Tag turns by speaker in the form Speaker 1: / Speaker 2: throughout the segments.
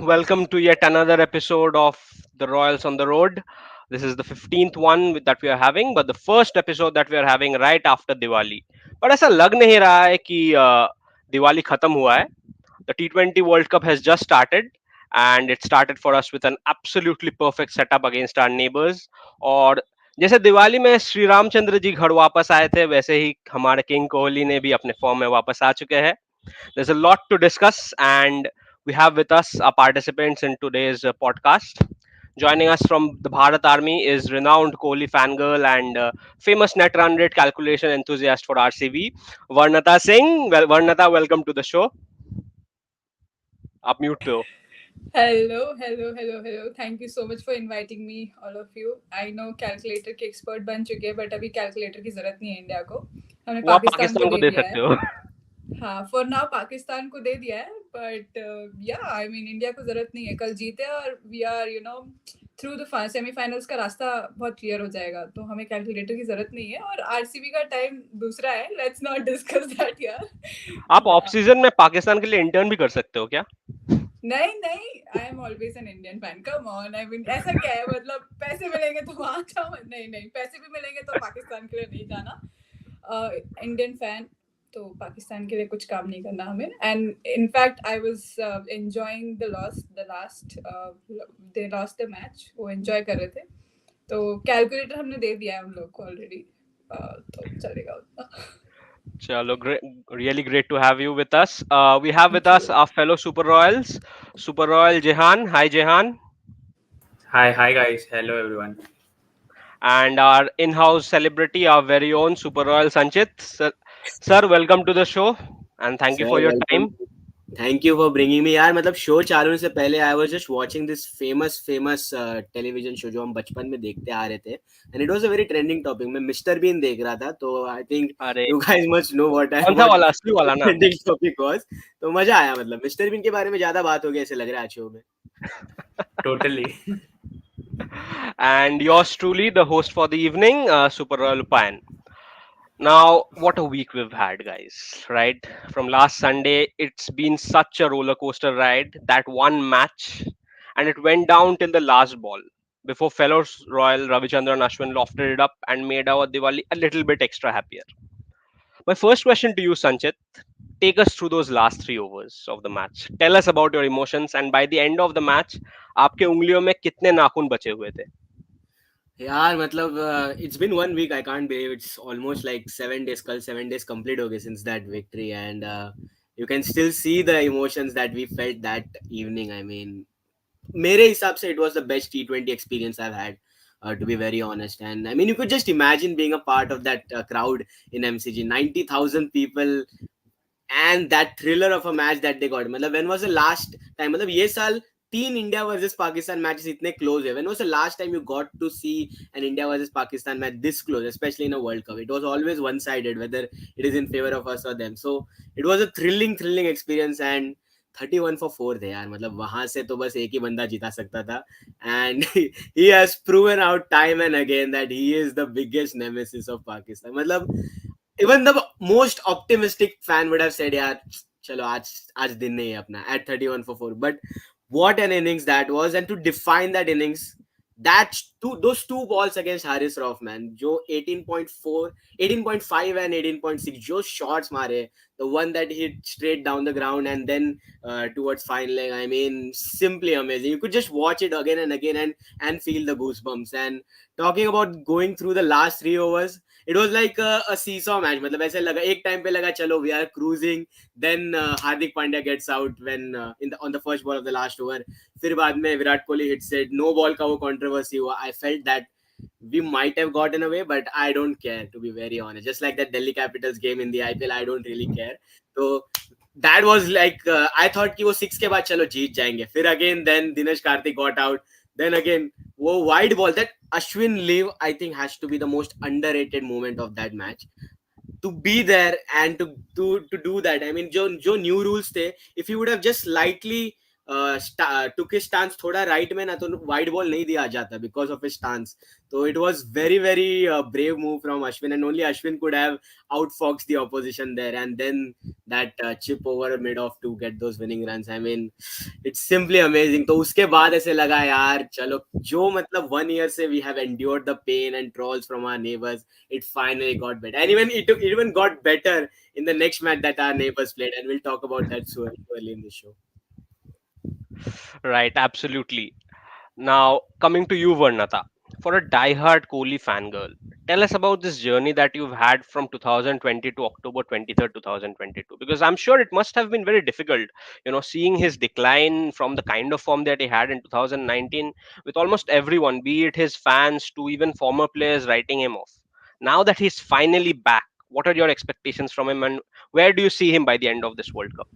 Speaker 1: Welcome to yet another episode of the Royals on the Road. This is the 15th one that we are having, but the first episode that we are having right after Diwali. But ऐसा लग नहीं रहा है कि दिवाली खत्म हुआ है. The T20 World Cup has just started, and it started for us with an absolutely perfect setup against our neighbors. और जैसे दिवाली में श्री रामचंद्र जी घर वापस आए थे, वैसे ही हमारे किंग कोहली ने भी अपने फॉर्म में वापस आ चुके हैं. There's a lot to discuss, and we have with us our participants in today's podcast. Joining us from the Bharat Army is renowned Kohli fangirl and famous net run rate calculation enthusiast for RCB, Varnata Singh. Well, Varnata, welcome to the show. आप mute पे हो.
Speaker 2: Hello. Thank you so much for inviting me all of you. I know calculator के expert बन चुके हैं, but अभी calculator की जरूरत नहीं है इंडिया को. हमने
Speaker 1: वो आप
Speaker 2: पाकिस्तान को दे दिया
Speaker 1: सकते
Speaker 2: है.
Speaker 1: हो.
Speaker 2: हाँ, फॉर नाउ पाकिस्तान को दे दिया है, बट या आई मीन इंडिया को जरूरत नहीं है. कल जीते और we are through the semifinals का रास्ता बहुत क्लियर हो जाएगा, तो हमें कैलकुलेटर की जरूरत नहीं है. और आरसीबी का टाइम दूसरा है. लेट्स नॉट डिस्कस दैट यार.
Speaker 1: आप ऑफ सीजन में पाकिस्तान के लिए इंटर्न भी कर सकते हो क्या?
Speaker 2: नहीं, I am always an Indian fan. Come on, I mean ऐसा क्या है, मतलब पैसे मिलेंगे तो वहां जाओ. नहीं, पैसे भी मिलेंगे तो पाकिस्तान के लिए नहीं जाना. इंडियन फैन तो पाकिस्तान के लिए कुछ काम नहीं करना हमें. And in fact I was enjoying the last they lost the match. वो एंजॉय कर रहे थे, तो कैलकुलेटर हमने दे दिया है हम लोग को ऑलरेडी, तो चलेगा उतना.
Speaker 1: Chalo, really great to have you with us. We have with us our fellow Super Royals, Super Royal Jehan. Hi, Jehan.
Speaker 3: Hi guys. Hello everyone.
Speaker 1: And our in-house celebrity, our very own Super Royal Sanchit. Sir, welcome to the show, and thank you
Speaker 4: Sir,
Speaker 1: for your
Speaker 4: welcome.
Speaker 1: time.
Speaker 4: Thank you for bringing me. यार मतलब show चालू होने से पहले I was just watching this famous television show जो हम बचपन में देखते आ रहे थे, and it was a very trending topic. मैं मिस्टर बीन देख रहा था, तो I think
Speaker 1: अरे
Speaker 4: you guys must know what
Speaker 1: कौन सा वाला, असली वाला ना?
Speaker 4: trending topic was. तो मजा आया. मतलब मिस्टर बीन के बारे में ज्यादा बात हो गई ऐसे लग रहा है आज शो में.
Speaker 3: Totally.
Speaker 1: And yours truly, the host for the evening, Super Royal Pan. Now, what a week we've had, guys, right? From last Sunday, it's been such a roller coaster ride. That one match, and it went down till the last ball before fellow Royal Ravichandran Ashwin lofted it up and made our Diwali a little bit extra happier. My first question to you, Sanchit, take us through those last 3 overs of the match. Tell us about your emotions, and by the end of the match, आपके उंगलियों में कितने नाखून बचे हुए थे?
Speaker 4: यार मतलब it's been 1 week. I can't believe it's almost like 7 days. कल 7 days complete हो गए since that victory, and you can still see the emotions that we felt that evening. I mean, मेरे हिसाब से it was the best T20 experience I've had, to be very honest. And I mean, you could just imagine being a part of that crowd in MCG, 90,000 people, and that thriller of a match that they got. मतलब when was the last time? मतलब ये साल 3 India versus Pakistan matches इतने close है. When was the last time you got to see an India versus Pakistan match this close, especially in a World Cup? It was always one-sided, whether it is in favor of us or them. So it was a thrilling experience, and 31 for 4 थे यार. मतलब वहां से तो बस एक ही बंदा जीता सकता था, and he has proven out time and again that he is the biggest nemesis of Pakistan. मतलब even the most optimistic fan would have said, यार चलो आज दिन नहीं है अपना at 31 for 4. But what an innings that was, and to define that innings, those two balls against Haris Rauf, man, जो 18.4, 18.5 and 18.6, जो shots मारे, the one that hit straight down the ground and then towards fine leg, I mean, simply amazing. You could just watch it again and again and feel the goosebumps. And talking about going through the last 3 overs, it was like a seesaw match. मतलब ऐसे लगा, एक time पे लगा चलो we are cruising, then Hardik Pandya gets out when on the first ball of the last over. फिर बाद में Virat Kohli hits it, no ball का वो controversy हुआ. I felt that we might have gotten away, but I don't care, to be very honest. Just like that Delhi Capitals game in the IPL, I don't really care. So that was like I thought कि वो 6 के बाद चलो जीत जाएंगे. फिर again then Dinesh Karthik got out. Then again वो wide ball, that Ashwin leave, I think has to be the most underrated moment of that match. To be there and to do that. I mean, जो new rules थे, if he would have just slightly took his stance थोड़ा right में ना तो wide ball नहीं दिया जाता because of his stance. So it was very very brave move from Ashwin, and only Ashwin could have outfoxed the opposition there, and then that chip over mid off to get those winning runs. I mean, it's simply amazing. तो उसके बाद ऐसे लगा यार चलो जो मतलब 1 year से we have endured the pain and trolls from our neighbors, it finally got better, and it even got better in the next match that our neighbors played, and we'll talk about that so early in the show.
Speaker 1: Right, absolutely. Now, coming to you, Varnata, for a die-hard Kohli fangirl, tell us about this journey that you've had from 2020 to October 23rd, 2022. Because I'm sure it must have been very difficult, seeing his decline from the kind of form that he had in 2019 with almost everyone, be it his fans to even former players writing him off. Now that he's finally back, what are your expectations from him, and where do you see him by the end of this World Cup?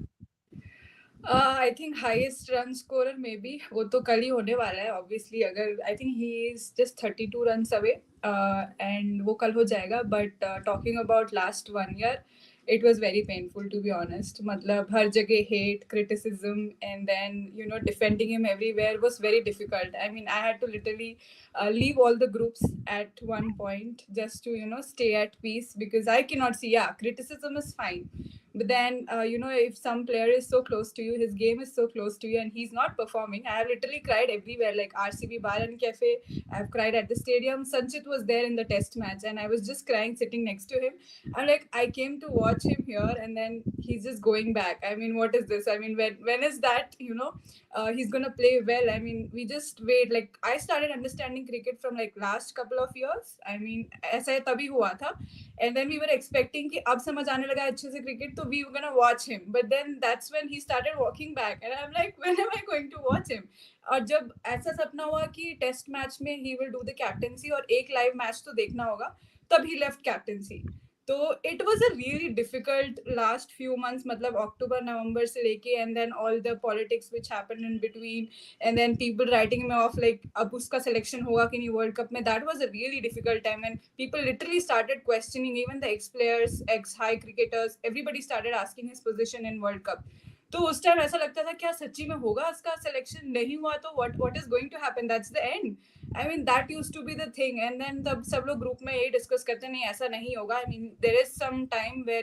Speaker 2: I think highest run scorer may be वो तो कल ही होने वाला है obviously अगर I think he is just 32 run away and वो कल हो जाएगा but talking about last 1 year it was very painful to be honest मतलब हर जगह hate criticism and then defending him everywhere was very difficult. I mean I had to literally leave all the groups at one point just to stay at peace because I cannot see criticism is fine but then if some player is so close to you, his game is so close to you and he's not performing. I have literally cried everywhere like RCB bar and cafe. I've cried at the stadium. Sanchit was there in the test match and I was just crying sitting next to him. I'm like, I came to watch him here and then he's just going back. I mean, what is this? I mean, when is that he's gonna play well? I mean, we just wait. Like I started understanding cricket from like last couple of years. I mean, ऐसा तभी हुआ था. And then we were expecting कि अब समझ आने लगा अच्छे से cricket, so we were gonna watch him. But then that's when he started walking back, and I'm like, when am I going to watch him? और जब ऐसा सपना हुआ कि टेस्ट मैच में he will do the captaincy और एक live match तो देखना होगा, तब he left captaincy. तो it was a really difficult last few months मतलब अक्टूबर नवंबर से लेके and then all the politics which happened in between and then people writing me off like अब उसका selection होगा कि नहीं वर्ल्ड कप में. That was a really difficult time and people literally started questioning even the ex players, ex high cricketers, everybody started asking his position in world cup. तो उस time ऐसा लगता था क्या सच्ची में होगा इसका सिलेक्शन नहीं हुआ तो what is going to happen, that's the end. I mean that used to be the thing and then तब सब लोग ग्रुप में यही डिस्कस करते नहीं ऐसा नहीं होगा. I mean there is some time where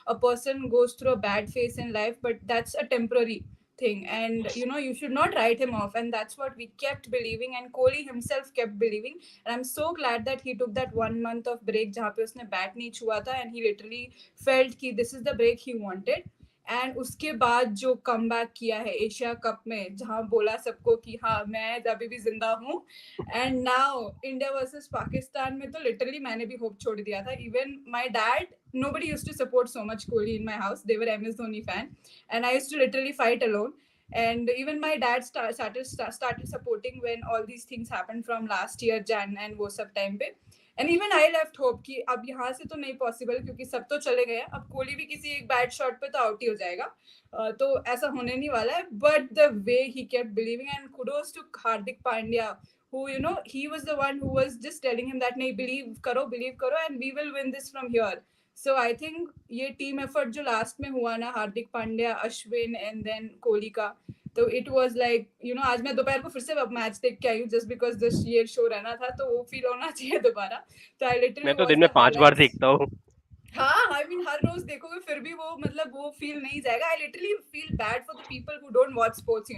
Speaker 2: a person goes through a bad phase in life but that's a temporary thing and you should not write him off and that's what we kept believing and Kohli himself kept believing and I'm so glad that he took that 1 month of break जहाँ पे उसने bat नहीं छुआ था and he literally felt कि this is the break he wanted. And उसके बाद जो कम बैक किया है एशिया कप में जहाँ बोला सबको कि हाँ मैं अभी भी जिंदा हूँ and now India versus Pakistan में तो लिटरली मैंने भी होप छोड़ दिया था. Even my dad nobody used to support so much Kohli in my house. They were MS Dhoni fan and I used to literally fight alone and even my dad started supporting when all these things happened from last year Jan and वो सब time पे. And even I left hope कि अब यहाँ से तो नहीं possible क्योंकि सब तो चले गए. अब कोहली भी किसी एक बैड शॉट पे तो आउट ही हो जाएगा तो ऐसा होने नहीं वाला है. But the way he kept believing and kudos to Hardik Pandya who he was the one who was just telling him that नहीं believe करो and we will win this from here. So I think ये team effort जो last में हुआ ना Hardik Pandya Ashwin and then Kohli का तो it was like आज मैं दोपहर को फिर से मैच देख के आई हूँ जस्ट बिकॉज दिस ये शो रहना था तो वो फील होना चाहिए दोबारा. तो आई लिटरली
Speaker 1: मैं तो दिन में 5 बार देखता हूँ.
Speaker 2: हाँ आई मीन हर रोज देखोगे फिर भी वो मतलब वो फील नहीं जाएगा. I literally feel bad for the people who don't watch sports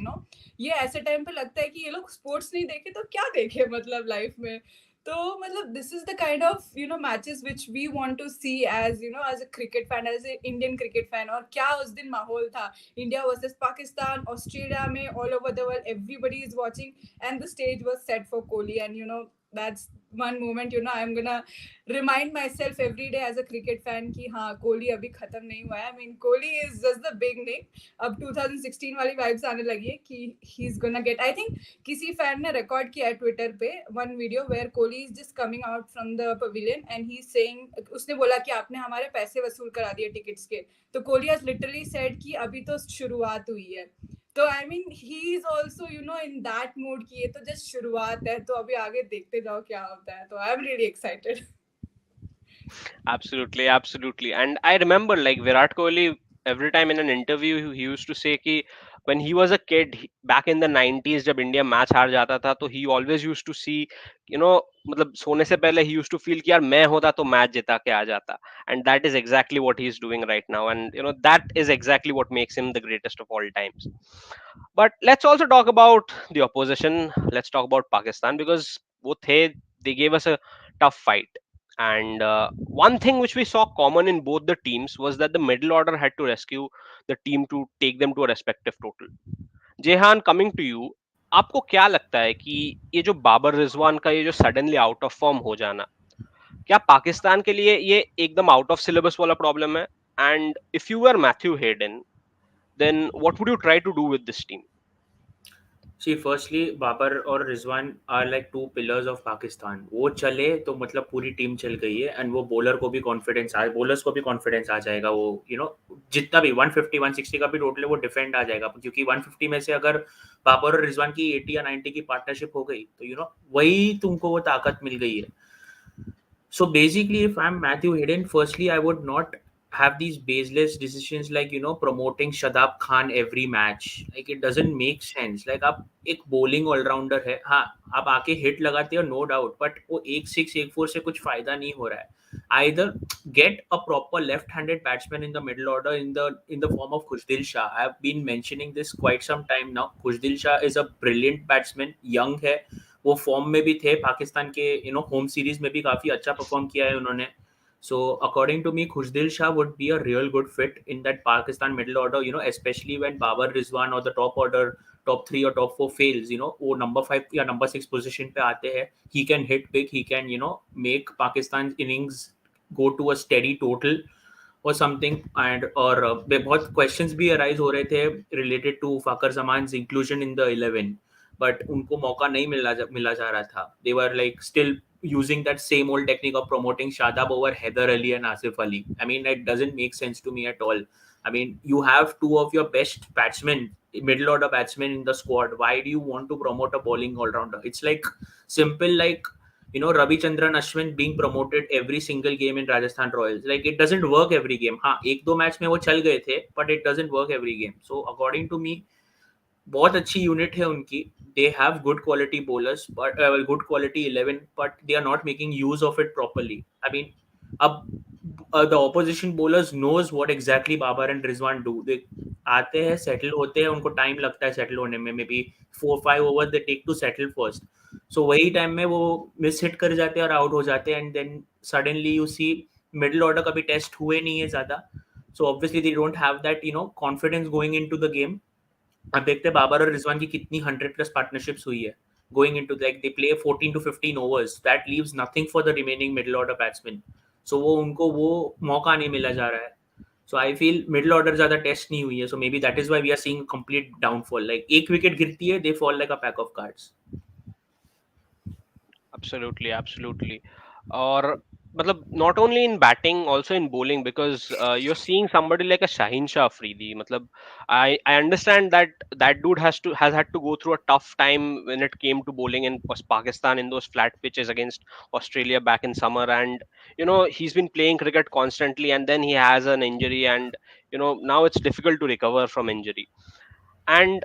Speaker 2: ये ऐसे टाइम पे लगता है कि ये लोग स्पोर्ट्स नहीं देखे तो क्या देखे मतलब लाइफ में. तो मतलब this is the kind of matches which we want to see as as a cricket fan as a Indian cricket fan. और क्या उस दिन माहौल था इंडिया वर्सेस पाकिस्तान ऑस्ट्रेलिया में all over the world everybody is watching and the stage was set for Kohli and that's one moment I'm gonna remind myself every day as a cricket fan कि हाँ कोहली अभी खत्म नहीं हुआ है. I mean Kohli is just the big name. अब 2016 वाली vibes आने लगी है कि he's gonna get. I think किसी fan ने record किया है Twitter पे one video where Kohli is just coming out from the pavilion and he's saying उसने बोला कि आपने हमारे पैसे वसूल करा दिए टिकट्स के. तो कोहली has literally said कि अभी तो शुरुआत हुई है. तो I mean he is also in that mood की ये तो जस्ट शुरुआत है तो अभी आगे देखते जाओ क्या होता है. तो I am really excited.
Speaker 1: Absolutely. And I remember like Virat Kohli every time in an interview he used to say कि when he was a kid back in the 90s, जब इंडिया मैच हार जाता था, तो he always used to see, you know, मतलब सोने से पहले he used to feel कि यार मैं होता तो मैच जिता के आ जाता. And that is exactly what he is doing right now, and you know that is exactly what makes him the greatest of all times. But let's also talk about the opposition. Let's talk about Pakistan, because वो थे, they gave us a tough fight. And one thing which we saw common in both the teams was that the middle order had to rescue the team to take them to a respective total. Jehan, coming to you, आपको क्या लगता है कि ये जो बाबर रिजवान का ये जो सडनली आउट ऑफ फॉर्म हो जाना, क्या पाकिस्तान के लिए ये एकदम आउट ऑफ सिलेबस वाला प्रॉब्लम है? And if you were Matthew Hayden, then what would you try to do with this team?
Speaker 3: See, firstly, Babar और Rizwan are like two pillars of Pakistan. वो चले तो मतलब पूरी टीम चल गई है. एंड वो बॉलर को भी कॉन्फिडेंस आ बॉलर्स को भी कॉन्फिडेंस आ जाएगा. वो जितना भी 150 160 का भी टोटल है वो डिफेंड आ जाएगा, क्योंकि 150 में से अगर बाबर और रिजवान की 80 या 90 की पार्टनरशिप हो गई तो वही तुमको वो ताकत मिल गई है. So basically, if I'm Matthew Hayden, firstly, I would not have these baseless decisions like promoting Shadab Khan every match. Like it doesn't make sense. Like आप एक bowling all-rounder है, हाँ आप आके hit लगाते हो no doubt, but वो 1-6 1-4 से कुछ फायदा नहीं हो रहा है. Either get a proper left-handed batsman in the middle order in the form of Khushdil Shah. I have been mentioning this quite some time now. Khushdil Shah is a brilliant batsman, young है, वो form में भी थे. पाकिस्तान के home series में भी काफी अच्छा परफॉर्म किया है उन्होंने. So according to me, Khushdil Shah would be a real good fit in that Pakistan middle order, especially when Babar Rizwan or the top order, top 3 or top 4 fails, वो number 5 या number 6 position पे आते हैं. He can hit big, he can, make Pakistan's innings go to a steady total or something. And और बहुत questions भी arise हो रहे थे related to Fakhar Zaman's inclusion in the 11. But उनको मौका नहीं मिला जा रहा था. They were like still using that same old technique of promoting Shadab over Haider Ali and Asif Ali. I mean, it doesn't make sense to me at all. I mean, you have two of your best batsmen, middle order batsmen in the squad. Why do you want to promote a bowling all-rounder? It's like simple like Ravichandran Ashwin being promoted every single game in Rajasthan Royals. Like it doesn't work every game. हाँ एक दो match में वो चल गए थे, but it doesn't work every game. So according to me, बहुत अच्छी यूनिट है उनकी. They have good quality bowlers, but good quality 11, but they are not making use of it properly. I mean, the opposition bowlers knows what exactly Babar and Rizwan do. They आते हैं, settle होते हैं, उनको time लगता है settle होने में. Maybe 4-5 overs they take to settle first. So वही time में वो miss hit कर जाते हैं और out हो जाते हैं, and then suddenly you see middle order कभी test हुए नहीं है ज़्यादा. So obviously they don't have that confidence going into the game. अब देखते हैं बाबर और रिजवान की कितनी 100+ पार्टनरशिप्स हुई है going into like they play 14 to 15 overs. That leaves nothing for the remaining middle order batsmen. So वो उनको वो मौका नहीं मिला जा रहा है. So I feel middle order ज़्यादा टेस्ट नहीं हुई है. So maybe that is why we are seeing complete downfall. Like एक विकेट गिरती है, they fall like a pack of cards.
Speaker 1: Absolutely. और मतलब not only in batting, also in bowling, because you're seeing somebody like a Shaheen Shah Afridi. मतलब I understand that dude has had to go through a tough time when it came to bowling in Pakistan in those flat pitches against Australia back in summer, and he's been playing cricket constantly, and then he has an injury, and now it's difficult to recover from injury. And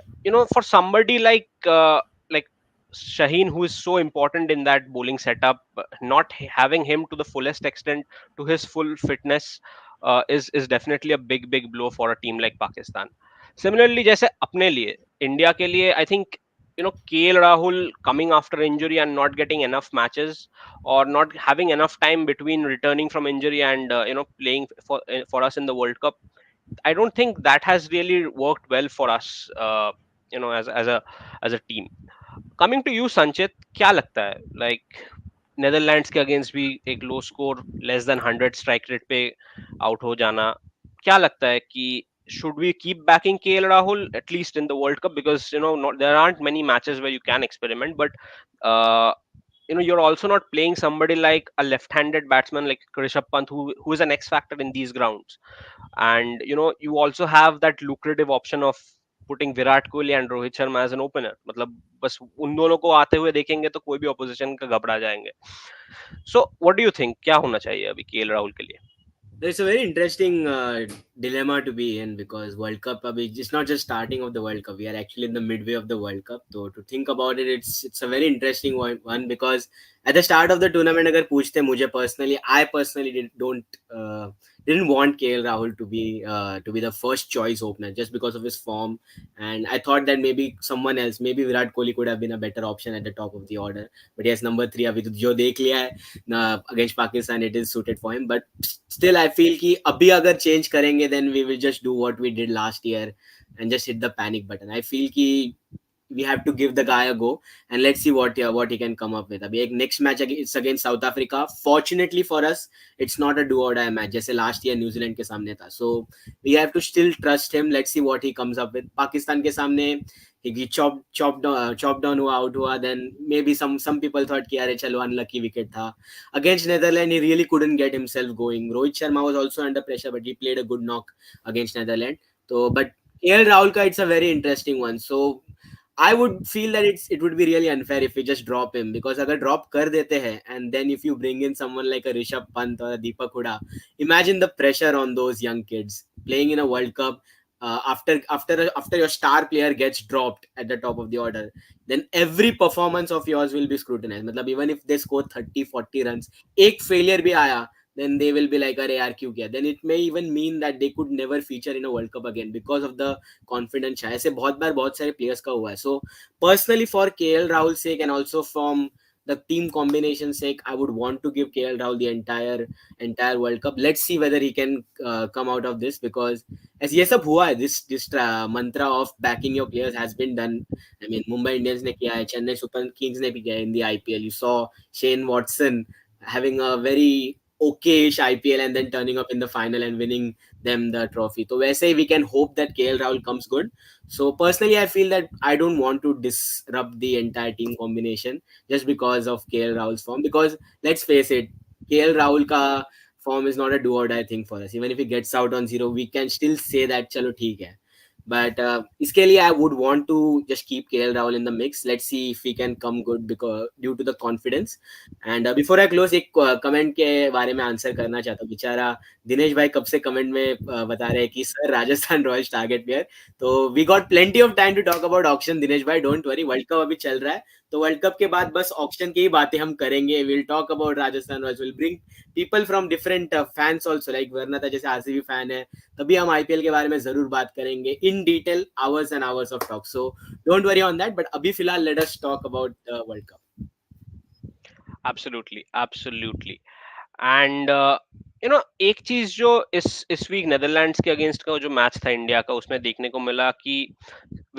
Speaker 1: for somebody like Shaheen, who is so important in that bowling setup, not having him to the fullest extent, to his full fitness, is definitely a big blow for a team like Pakistan. Similarly, जैसे अपने लिए, India के लिए, I think KL Rahul coming after injury and not getting enough matches, or not having enough time between returning from injury and playing for us in the World Cup, I don't think that has really worked well for us, as a team. Coming to you Sanchit, क्या लगता है like Netherlands के against भी एक लो score, less than 100 strike rate पे out हो जाना, क्या लगता है कि should we keep backing KL Rahul at least in the World Cup, because there aren't many matches where you can experiment, but you're also not playing somebody like a left-handed batsman like Rishabh Pant, who is an X factor in these grounds, and you also have that lucrative option of putting Virat Kohli and Rohit Sharma as an opener. मतलब बस उन दोनों को आते हुए देखेंगे तो कोई भी opposition का घबरा जाएंगे. So what do you think, क्या होना चाहिए अभी KL Rahul के लिए?
Speaker 4: It's a very interesting dilemma to be in, because World Cup, it's not just starting of the World Cup. We are actually in the midway of the World Cup. So to think about it, it's a very interesting one, because at the start of the tournament, अगर पूछते मुझे personally, I personally didn't want KL Rahul to be the first choice opener just because of his form, and I thought that maybe someone else, maybe Virat Kohli could have been a better option at the top of the order. But yes, number 3 अभी तो जो देख लिया है against Pakistan, it is suited for him. But still, I feel कि अभी अगर change करेंगे, then we will just do what we did last year and just hit the panic button. I feel कि we have to give the guy a go, and let's see what he can come up with. अभी एक next match it's against South Africa. Fortunately for us, it's not a do or die match जैसे last year New Zealand के सामने था. So we have to still trust him. Let's see what he comes up with. Pakistan के सामने he chopped down हुआ, out हुआ, then maybe some people thought कि अरे चलो unlucky wicket था. Against Netherlands, he really couldn't get himself going. Rohit Sharma was also under pressure, but he played a good knock against Netherlands. So, but KL Rahul ka, it's a very interesting one. So I would feel that it would be really unfair if we just drop him, because अगर drop कर देते हैं and then if you bring in someone like a Rishabh Pant or a Deepak Hooda, imagine the pressure on those young kids playing in a World Cup. After your star player gets dropped at the top of the order, then every performance of yours will be scrutinized. मतलब even if they score 30-40 runs, एक failure भी आया, then they will be like, अरे यार क्यों किया? Then it may even mean that they could never feature in a World Cup again because of the confidence. ऐसे बहुत बार बहुत सारे players का हुआ है. So personally, for KL Rahul's sake and also from the team combination sake, I would want to give KL Rahul the entire World Cup. Let's see whether he can come out of this, because as ये सब हुआ है, this mantra of backing your players has been done. I mean, Mumbai Indians ने किया है, Chennai Super Kings ने भी किया है in the IPL. You saw Shane Watson having a very okay-ish IPL and then turning up in the final and winning them the trophy. So वैसे ही we can hope that KL Rahul comes good. So personally, I feel that I don't want to disrupt the entire team combination just because of KL Rahul's form. Because let's face it, KL Rahul ka form is not a do or die thing for us. Even if he gets out on 0, we can still say that chalo theek hai. But इसके लिए I would want to just keep KL Rahul in the mix. Let's see if he can come good because due to the confidence. And before I close, एक comment के बारे में answer करना चाहता हूँ. बेचारा दिनेश भाई कब से कमेंट में बता रहे हैं कि sir Rajasthan Royals target player. तो we got plenty of time to talk about auction. Dinesh भाई डोंट वरी, वर्ल्ड कप अभी चल रहा है, तो वर्ल्ड कप के बाद बस ऑक्शन की ही बातें हम करेंगे. Will talk about Rajasthan Royals, will bring people from different fans also, like वरना था जैसे आरसीबी फैन है, तभी हम आईपीएल के बारे में जरूर बात करेंगे in detail, hours and hours of talk. So don't worry on that, but अभी फिलहाल let us talk about the world cup.
Speaker 1: absolutely. And एक चीज जो इस वीक नेदरलैंड्स के अगेंस्ट का जो मैच था इंडिया का, उसमें देखने को मिला कि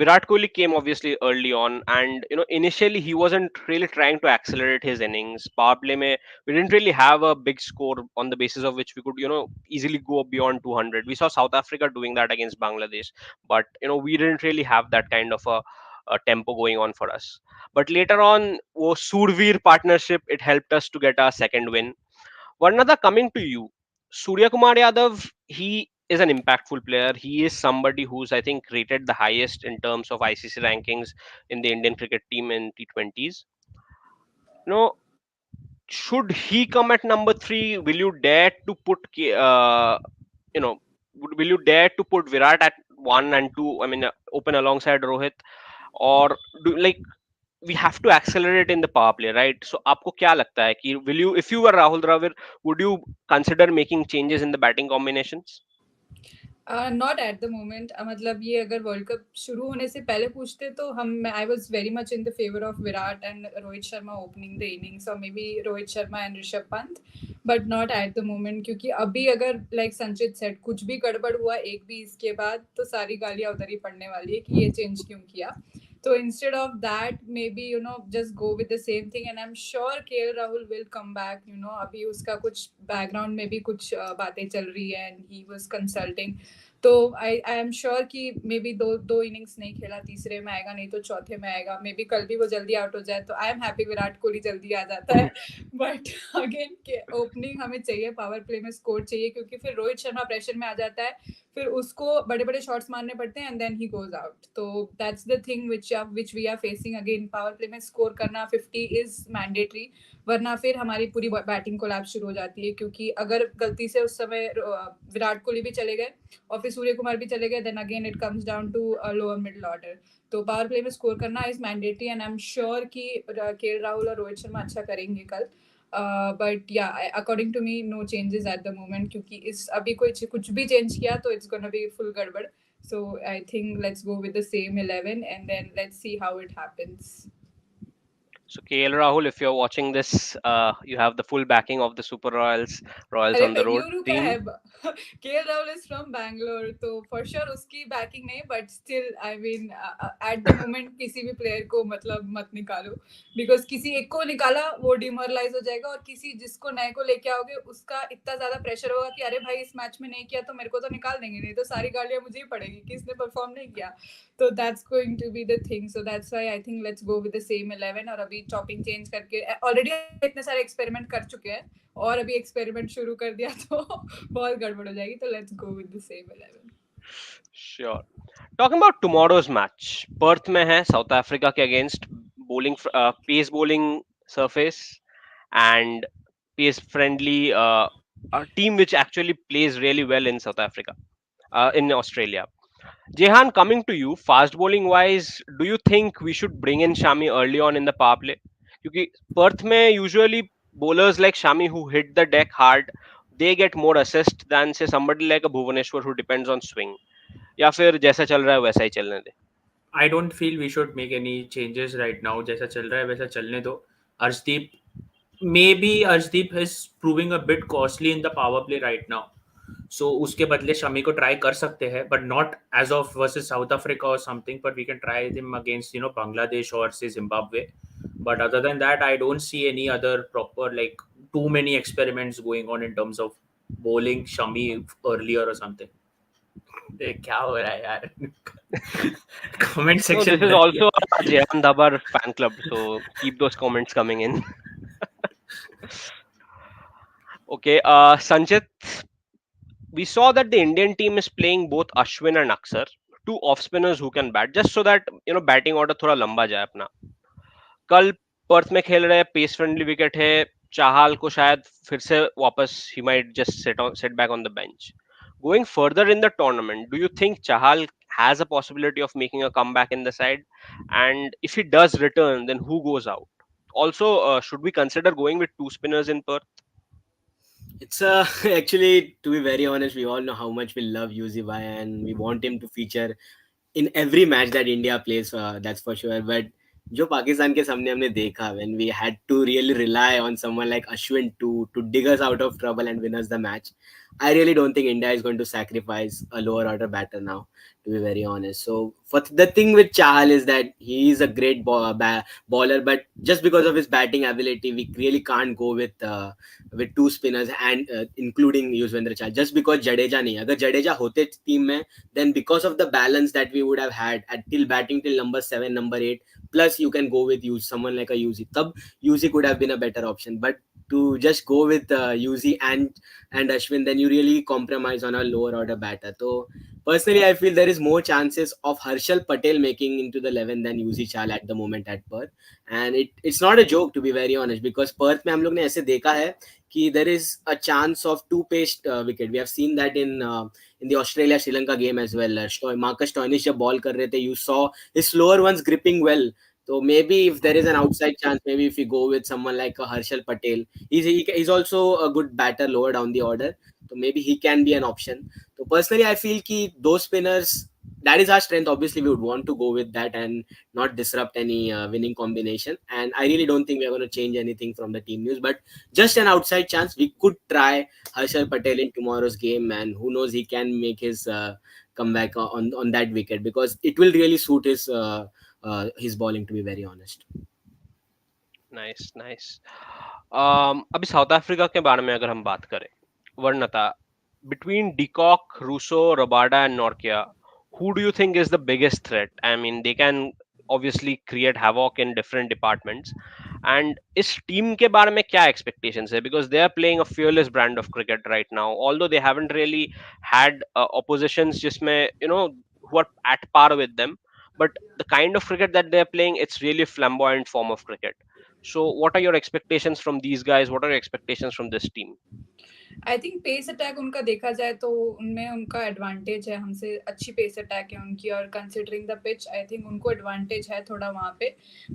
Speaker 1: Virat Kohli came obviously early on, and initially he wasn't really trying to accelerate his innings. Power play mein we didn't really have a big score on the basis of which we could easily go beyond 200. We saw South Africa doing that against Bangladesh, but we didn't really have that kind of a tempo going on for us. But later on, wo Surveer partnership, it helped us to get our second win. Varnada, coming to you, Surya Kumar Yadav, he is an impactful player. He is somebody who's, I think, rated the highest in terms of ICC rankings in the Indian cricket team in T20s. Should he come at number 3? Will you dare to put, will you dare to put Virat at 1 and 2? I mean, open alongside Rohit, or we have to accelerate in the power play, right? So आपको क्या लगता है कि will you, if you were Rahul Dravid, would you consider making changes in the batting combinations?
Speaker 2: Not at the moment. मतलब ये अगर world cup शुरू होने से पहले पूछते तो I was very much in the favour of Virat and Rohit Sharma opening the innings, और maybe Rohit Sharma and Rishabh Pant, but not at the moment. क्योंकि अभी अगर लाइक संचित सेट कुछ भी गड़बड़ हुआ एक भी इसके बाद, तो सारी गालियाँ उधर ही पड़ने वाली है कि ये चेंज क्यों किया. So instead of that, maybe just go with the same thing, and I'm sure KL Rahul will come back. अभी उसका कुछ background में भी कुछ बातें चल रही है, and he was consulting. तो आई एम श्योर कि मे बी दो इनिंग्स नहीं खेला, तीसरे में आएगा, नहीं तो चौथे में आएगा, मे बी कल भी वो जल्दी आउट हो जाए, तो I am happy Virat Kohli जल्दी आ जाता है। बट अगेन ओपनिंग हमें चाहिए, पावर प्ले में स्कोर चाहिए, क्योंकि फिर रोहित शर्मा प्रेशर में आ जाता है, फिर उसको बड़े बड़े शॉट्स मारने पड़ते हैं and then he goes out. तो that's the thing which we are facing. Again power play में स्कोर करना 50 इज मैंडेटरी, वरना फिर हमारी पूरी बैटिंग कोलैप्स शुरू हो जाती है, क्योंकि अगर गलती से उस समय विराट कोहली भी चले गए और फिर सूर्य कुमार भी चले गए, then again it comes down to lower middle order. तो पावर प्ले में स्कोर करना is mandatory and I am sure कि राहुल और रोहित शर्मा अच्छा करेंगे कल। बट या according to me no changes at the moment, क्योंकि इस अभी कुछ भी चेंज किया तो इट्स गोना बी फुल गड़बड़। So I think let's go with the same 11 and then let's see how it happens.
Speaker 1: So KL Rahul, if you're watching this, you have the full backing of the Super Royals
Speaker 2: अरे
Speaker 1: on the road
Speaker 2: Bengaluru का
Speaker 1: team.
Speaker 2: है, KL Rahul is from Bangalore, तो for sure उसकी banking नहीं, but still I mean at the moment किसी भी player को मतलब मत निकालो, बिकॉज किसी एक को निकाला वो डिमोरलाइज हो जाएगा, और किसी जिसको नए को लेके आओगे उसका इतना ज्यादा प्रेशर होगा कि अरे भाई इस मैच में नहीं किया तो मेरे को तो निकाल देंगे, नहीं तो सारी गालियां मुझे ही पड़ेगी कि इसने परफॉर्म नहीं किया। तो that's going to be the thing, so that's why I think let's go with the same 11। और अभी टॉपिंग चेंज करके ऑलरेडी इतने सारे एक्सपेरिमेंट कर चुके हैं, और अभी एक्सपेरिमेंट शुरू कर दिया तो बहुत गड़बड़ हो जाएगी, तो let's go with the same 11।
Speaker 1: Sure. Talking about tomorrow's match, Perth में है साउथ अफ्रीका के against, bowling pace bowling surface and pace friendly a team which actually plays really well in South Africa, in Australia. Jehan, coming to you, fast bowling wise, do you think we should bring in Shami early on in the power play? क्योंकि Perth में usually bowlers like Shami who hit the deck hard, they get more assist than say somebody like a Bhuvaneshwar who depends on swing. या फिर जैसा चल रहा है वैसा ही चलने दे?
Speaker 3: I don't feel we should make any changes right now. जैसा चल रहा है वैसा चलने दो. Arshdeep, maybe Arshdeep is proving a bit costly in the power play right now. So उसके बदले शमी को ट्राई कर सकते हैं, but not as of versus South Africa or something, but we can try him against Bangladesh or say Zimbabwe. But other than that, I don't see any other proper like too many experiments going on in terms of bowling Shami earlier or something. क्या हो रहा है यार? Comment
Speaker 1: No,
Speaker 3: section
Speaker 1: this is also a Jehan Dabar fan club, so keep those comments coming in. Okay, Sanchit, we saw that the Indian team is playing both Ashwin and Aksar, two off spinners who can bat, just so that batting order थोड़ा लंबा जाए अपना. कल Perth में खेल रहे, pace friendly wicket है, चाहल को शायद फिर से वापस he might just sit back on the bench. Going further in the tournament, do you think Chahal has a possibility of making a comeback in the side? And if he does return, then who goes out? Also, should we consider going with two spinners in Perth?
Speaker 4: It's actually, to be very honest, we all know how much we love 𝘂𝗍𝗲 and we want him to feature in every match that India plays, that's for sure. But जो पाकिस्तान के सामने हमने देखा, when we had to really rely on someone like Ashwin to dig us out of trouble and win us the match, I really don't think India is going to sacrifice a lower order batter now, to be very honest. So for the thing with Chahal is that he is a great bowler, but just because of his batting ability, we really can't go with two spinners and including Yuzvendra Chahal. Just because Jadeja नहीं, अगर Jadeja होते team में, then because of the balance that we would have had at till batting till number 7, number 8, plus you can go with someone like a 𝘂𝗍𝗲. Tab 𝘂𝗍𝗲 could have been a better option, but to just go with 𝘂𝗍𝗲 and Ashwin, then you really compromise on a lower order batter. So personally, I feel there is more chances of Harshal Patel making into the 11 than 𝘂𝗍𝗲 Chahal at the moment at Perth. And it's not a joke, to be very honest, because Perth में हम लोग ने ऐसे देखा है कि there is a chance of two paced wicket. We have seen that in the Australia Sri Lanka game as well. Marcus Stoinis जब ball कर रहे थे, you saw his slower ones gripping well. So maybe if there is an outside chance, maybe if we go with someone like a Harshal Patel, he's also a good batter lower down the order. So maybe he can be an option. So personally, I feel कि those spinners, that is our strength. Obviously, we would want to go with that and not disrupt any winning combination. And I really don't think we're going to change anything from the team news. But just an outside chance, we could try Harshal Patel in tomorrow's game, and who knows, he can make his comeback on that wicket, because it will really suit his bowling, to be very honest.
Speaker 1: Nice. अभी south Africa के बारे में अगर हम बात करें, वर्णता, between De Kock, Russo, Rabada, and Norkia, who do you think is the biggest threat? I mean, they can obviously create havoc in different departments. And इस team के बारे में क्या expectations है? Because they are playing a fearless brand of cricket right now. Although they haven't really had oppositions जिसमें who are at par with them, but the kind of cricket that they are playing, it's really a flamboyant form of cricket. So, what are your expectations from these guys? What are your expectations from this team?
Speaker 2: I think pace attack उनका देखा जाए तो उनमें उनका advantage है, हमसे अच्छी pace attack है उनकी, और considering the pitch I think उनको एडवांटेज है थोड़ा वहाँ पे.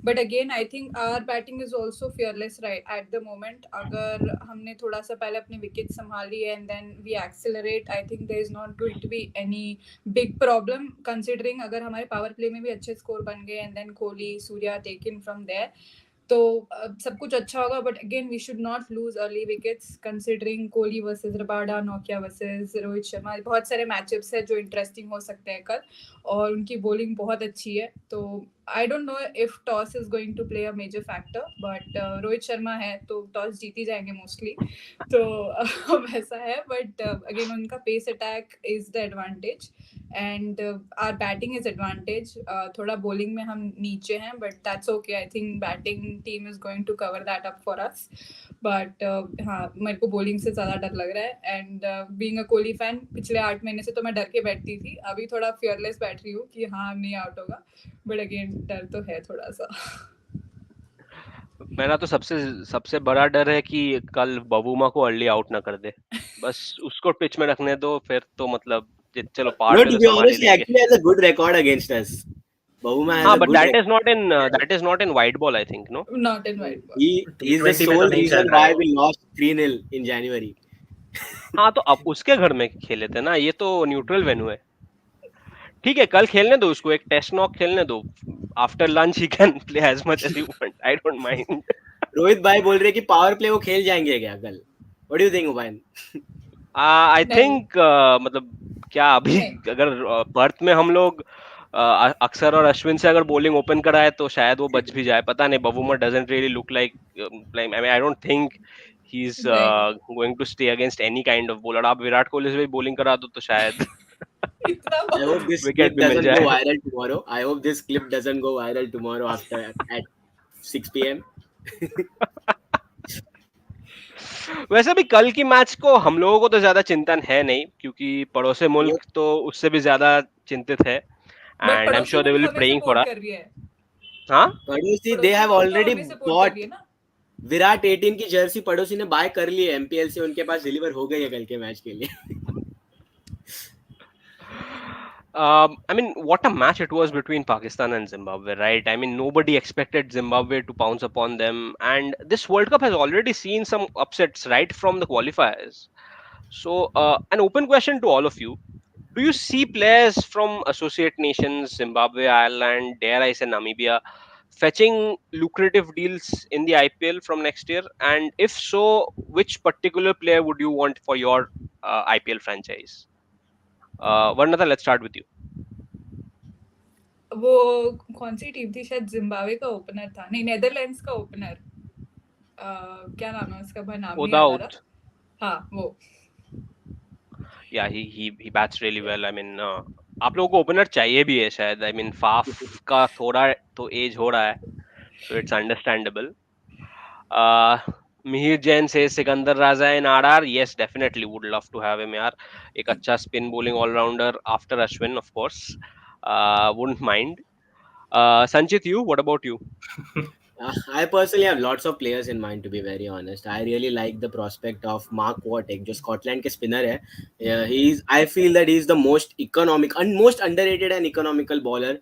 Speaker 2: But again I think our batting is also fearless right at the moment. अगर हमने थोड़ा सा पहले अपनी विकेट संभाली and then we accelerate, I think there is not going to be any big problem, considering अगर हमारे पावर प्ले में भी अच्छे स्कोर बन गए and then Kohli, Surya taken from there, तो सब कुछ अच्छा होगा. But again we should not lose early wickets, considering Kohli versus Rabada, नोकिया वर्सेस रोहित शर्मा, बहुत सारे मैचअप्स है जो इंटरेस्टिंग हो सकते हैं कल, और उनकी बॉलिंग बहुत अच्छी है. तो I don't know if toss is going to play a major factor, but Rohit Sharma है तो टॉस जीत ही जाएंगे मोस्टली, तो वैसा है. बट अगेन उनका pace attack is the advantage and our batting is advantage. थोड़ा बॉलिंग में हम नीचे हैं, but that's okay. I think batting team is going to cover that up for us. But हाँ, मेरे को बॉलिंग से ज़्यादा डर लग रहा है. And being a Kohli fan, पिछले 8 महीने से तो मैं डर के बैठती थी, अभी थोड़ा फियरलेस बैठ रही हूँ कि हाँ नहीं आउट होगा, बट अगेन डर तो है थोड़ा सा.
Speaker 1: मेरा तो सबसे सबसे बड़ा डर है कि कल बबूमा को अर्ली आउट ना कर दे. बस उसको पिच में रखने दो, फिर तो मतलब चलो पार
Speaker 4: No,
Speaker 1: पे
Speaker 4: to
Speaker 1: तो
Speaker 4: be
Speaker 1: संभाल ही
Speaker 4: honest, he
Speaker 1: लेंगे.
Speaker 4: actually has a good record against us. Bahuma has
Speaker 1: हाँ,
Speaker 4: a
Speaker 1: but
Speaker 4: good
Speaker 1: that is not in white ball, I think, no.
Speaker 2: Not in white ball.
Speaker 4: He's the
Speaker 3: T20 में तो
Speaker 4: sole
Speaker 3: नहीं चल
Speaker 4: reason
Speaker 3: रहा
Speaker 4: why
Speaker 3: है वो.
Speaker 4: we lost 3-0 in January.
Speaker 1: हाँ, तो अब उसके घर में खेले थे ना, ये तो न्यूट्रल वेन्यू है. ठीक है, कल खेलने दो उसको, एक टेस्ट नॉक खेलने दो. After lunch he can play as much as you want, I don't mind.
Speaker 4: Rohit भाई बोल रहे कि पावर प्ले वो खेल जाएंगे क्या कल? What do you think, Ubayn?
Speaker 1: आई
Speaker 2: नहीं.
Speaker 1: थिंक मतलब क्या अभी
Speaker 2: नहीं.
Speaker 1: अगर पर्थ में हम लोग अक्सर और अश्विन से अगर बॉलिंग ओपन कराए तो शायद वो बच भी जाए. पता नहीं, Bavuma doesn't really look like, I mean I don't think he is
Speaker 2: नहीं.
Speaker 1: Going to stay against any kind of bowler. आप विराट कोहली से भी बॉलिंग करा दो तो शायद
Speaker 2: इतना
Speaker 4: I hope this
Speaker 1: wicket
Speaker 4: clip
Speaker 1: भी मिल
Speaker 4: doesn't go
Speaker 1: जाए.
Speaker 4: viral tomorrow. I hope this clip doesn't go viral tomorrow after at 6 p.m.
Speaker 1: वैसे भी कल की मैच को हम लोगों को तो ज्यादा चिंतन है नहीं, क्योंकि पड़ोसी मुल्क तो उससे भी ज्यादा चिंतित है.
Speaker 2: बट
Speaker 1: एंड आई एम
Speaker 2: पड़ोसी
Speaker 1: श्योर दे
Speaker 2: मुल्क
Speaker 1: विल बी
Speaker 2: हमें
Speaker 1: प्रेइंग फॉर
Speaker 2: सपोर्ट
Speaker 1: अस.
Speaker 2: कर रही है.
Speaker 1: हाँ,
Speaker 4: पड़ोसी they
Speaker 2: पड़ोसी
Speaker 4: have
Speaker 2: मुल्क तो
Speaker 4: already
Speaker 2: हमें सपोर्ट कर
Speaker 4: bought
Speaker 2: रही है ना.
Speaker 4: विराट 18 की जर्सी पड़ोसी ने बाय कर ली है MPL से, उनके पास डिलीवर हो गई है कल के मैच के लिए.
Speaker 1: I mean, what a match it was between Pakistan and Zimbabwe, right? I mean, nobody expected Zimbabwe to pounce upon them, and this World Cup has already seen some upsets right from the qualifiers. So, an open question to all of you: do you see players from associate nations, Zimbabwe, Ireland, dare I say Namibia, fetching lucrative deals in the IPL from next year? And if so, which particular player would you want for your IPL franchise? Varnata, let's start with you.
Speaker 2: वो कौन सी team थी, शायद Zimbabwe का opener था, नहीं Netherlands का opener, क्या नाम है उसका, भाई नाम नहीं आ रहा.
Speaker 1: Without,
Speaker 2: हाँ वो.
Speaker 1: yeah, he bats really well. I mean, आप लोगों को ओपनर चाहिए भी है शायद. I mean, फाफ का थोड़ा तो एज हो रहा है, so it's understandable. Mihir Jain से सिकंदर राजा इन RR, yes, definitely would love to have him यार. एक अच्छा spin bowling allrounder after Ashwin, of course. Wouldn't mind. Sanchit, you, what about you?
Speaker 4: I personally have lots of players in mind, to be very honest. I really like the prospect of Mark Watt, जो Scotland के spinner है. I feel that he is the most economic and most underrated and economical bowler,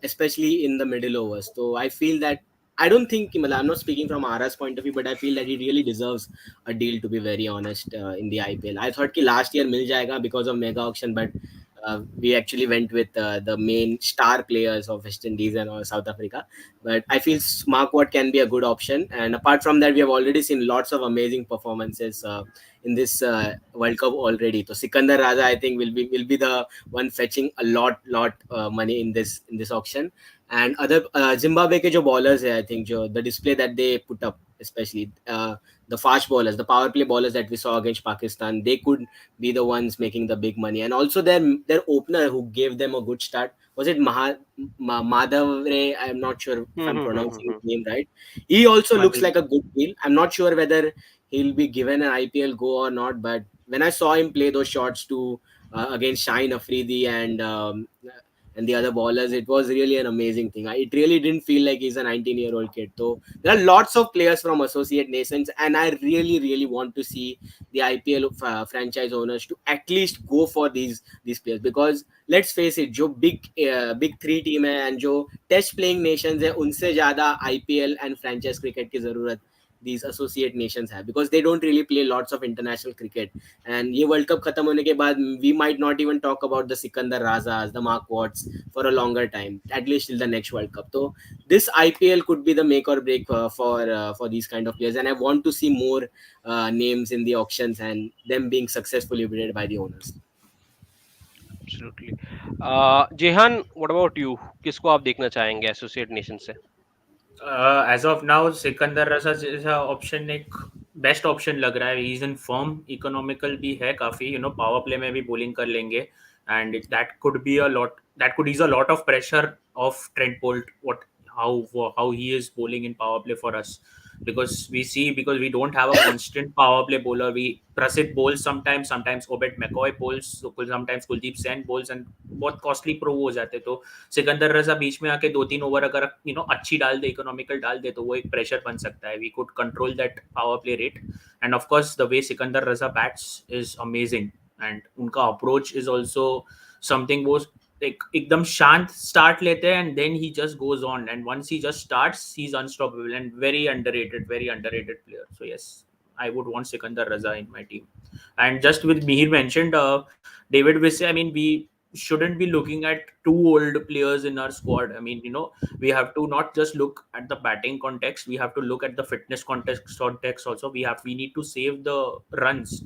Speaker 4: especially in the middle overs. So I feel that I don't think, I'm not speaking from Ara's point of view, but I feel that he really deserves a deal, to be very honest, in the IPL. I thought कि last year मिल जाएगा because of mega auction, but we actually went with the main star players of West Indies and South Africa. But I feel Mark Watt can be a good option. And apart from that, we have already seen lots of amazing performances in this World Cup already. So Sikandar Raja, I think, will be the one fetching a lot money in this auction. And other Zimbabwe के जो bowlers है, I think, जो the display that they put up, especially the fast bowlers, the power play bowlers that we saw against Pakistan, they could be the ones making the big money. And also their opener who gave them a good start, was it Madhavre? I'm not sure if I'm pronouncing his name right. He also looks
Speaker 1: Madhav.
Speaker 4: like a good deal. I'm not sure whether he'll be given an IPL go or not, but when I saw him play those shots to against 𝗖cie Afridi and the other bowlers, it was really an amazing thing. It really didn't feel like he's a 19-year-old kid. So there are lots of players from associate nations, and I really, really want to see the IPL franchise owners to at least go for these players, because let's face it, जो big three team है and जो test playing nations है, उनसे ज़्यादा IPL and franchise cricket की ज़रूरत these associate nations have, because they don't really play lots of international cricket. And ये world cup खत्म होने के बाद we might not even talk about the Sikandar राजाs, the Mark Watts for a longer time, at least till the next World Cup. So this IPL could be the make or break for these kind of players, and I want to see more names in the auctions and them being successfully bid by the owners.
Speaker 1: Absolutely. Jehan, what about you? किसको आप देखना चाहेंगे associate nation से?
Speaker 3: As of now Sikandar रजा जैसा option एक best option लग रहा है. He is in form, economical भी है काफी, यू नो, पावर प्ले में भी बॉलिंग कर लेंगे, and that could be a lot, that could ease a lot of pressure off Trent Boult, what how he is bowling in power play for us, because we see, because we don't have a constant power play bowler. We Prasid bowls sometimes Obed McCoy bowls, sometimes Kuldeep Sen bowls, and बहुत costly pro हो जाते. तो सिकंदर रजा बीच में आके 2-3 over अगर you know अच्छी डाल दे, economical डाल दे, तो वो एक प्रेशर बन सकता है. We could control that power play rate, and of course the way Sikandar Raza bats is amazing, and उनका अप्रोच इज ऑल्सो समथिंग. वो एक एकदम शांत स्टार्ट लेते हैं, and then he just goes on, and once he just starts he is unstoppable, and very underrated player. So yes, I would want Sikandar Raza in my team. And just with Mihir mentioned, David Visse, I mean, we shouldn't be looking at too old players in our squad. I mean, you know, we have to not just look at the batting context, we have to look at the fitness context also. We need to save the runs.